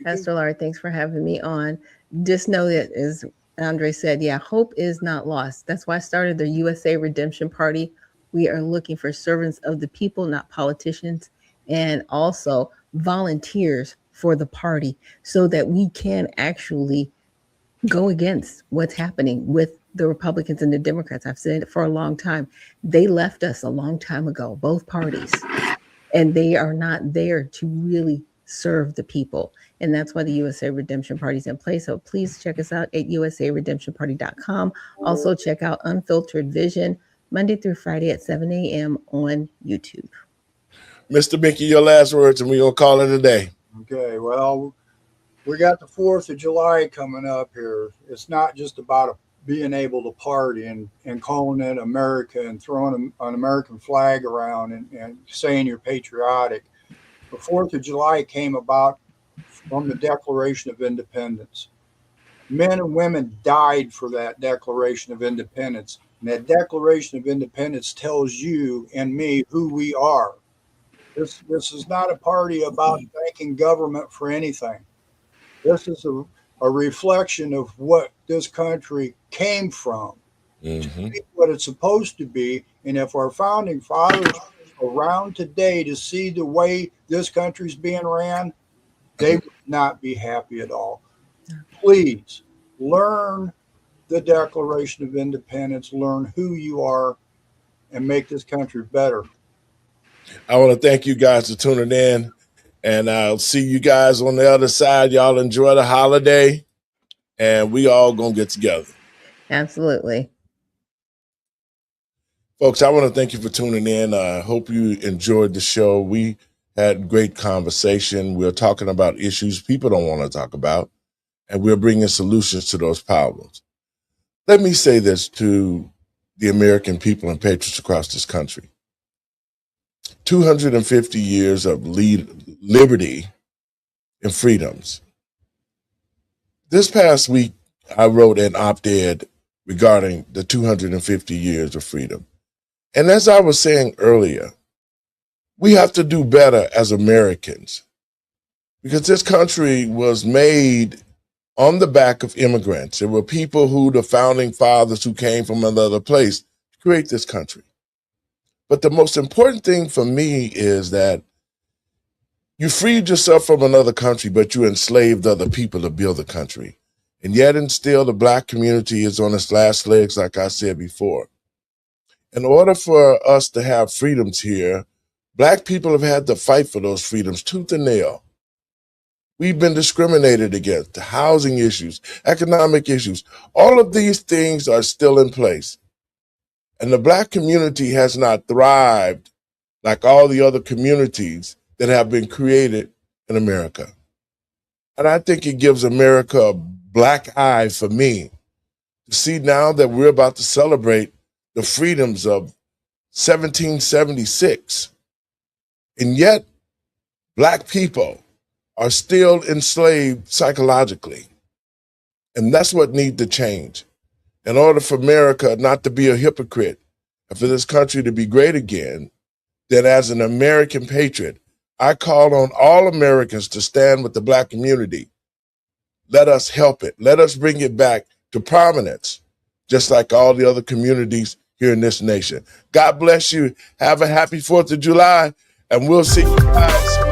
Pastor Laurie. Thanks for having me on. Just know that, as Andre said, yeah, hope is not lost. That's why I started the USA Redemption Party. We are looking for servants of the people, not politicians, and also volunteers for the party so that we can actually go against what's happening with the Republicans and the Democrats. I've said it for a long time. They left us a long time ago, both parties, and they are not there to really serve the people. And that's why the USA Redemption Party is in place. So please check us out at usaredemptionparty.com. Also check out Unfiltered Vision Monday through Friday at 7 a.m. on YouTube. Mr. Binky, your last words, and we're going to call it a day. Okay, well, we got the 4th of July coming up here. It's not just about being able to party and calling it America and throwing an American flag around and saying you're patriotic. The 4th of July came about from the Declaration of Independence. Men and women died for that Declaration of Independence. And that Declaration of Independence tells you and me who we are. This is not a party about thanking government for anything. This is a reflection of what this country came from, what it's supposed to be. And if our founding fathers were around today to see the way this country's being ran, they would not be happy at all. Please learn the Declaration of Independence, learn who you are, and make this country better. I want to thank you guys for tuning in, and I'll see you guys on the other side. Y'all enjoy the holiday, and we all gonna get together. Absolutely. Folks, I want to thank you for tuning in. I hope you enjoyed the show. We had great conversation. We're talking about issues people don't want to talk about, and we're bringing solutions to those problems. Let me say this to the American people and patriots across this country. 250 years of liberty and freedoms. This past week, I wrote an op-ed regarding the 250 years of freedom. And as I was saying earlier, we have to do better as Americans because this country was made on the back of immigrants. There were people who, the founding fathers who came from another place to create this country. But the most important thing for me is that you freed yourself from another country, but you enslaved other people to build the country. And yet and still the Black community is on its last legs, like I said before. In order for us to have freedoms here, Black people have had to fight for those freedoms tooth and nail. We've been discriminated against, housing issues, economic issues. All of these things are still in place. And the Black community has not thrived like all the other communities that have been created in America. And I think it gives America a black eye for me to see now that we're about to celebrate the freedoms of 1776. And yet, Black people are still enslaved psychologically. And that's what needs to change. In order for America not to be a hypocrite and for this country to be great again, then as an American patriot, I call on all Americans to stand with the Black community. Let us help it. Let us bring it back to prominence, just like all the other communities here in this nation. God bless you. Have a happy 4th of July, and we'll see you guys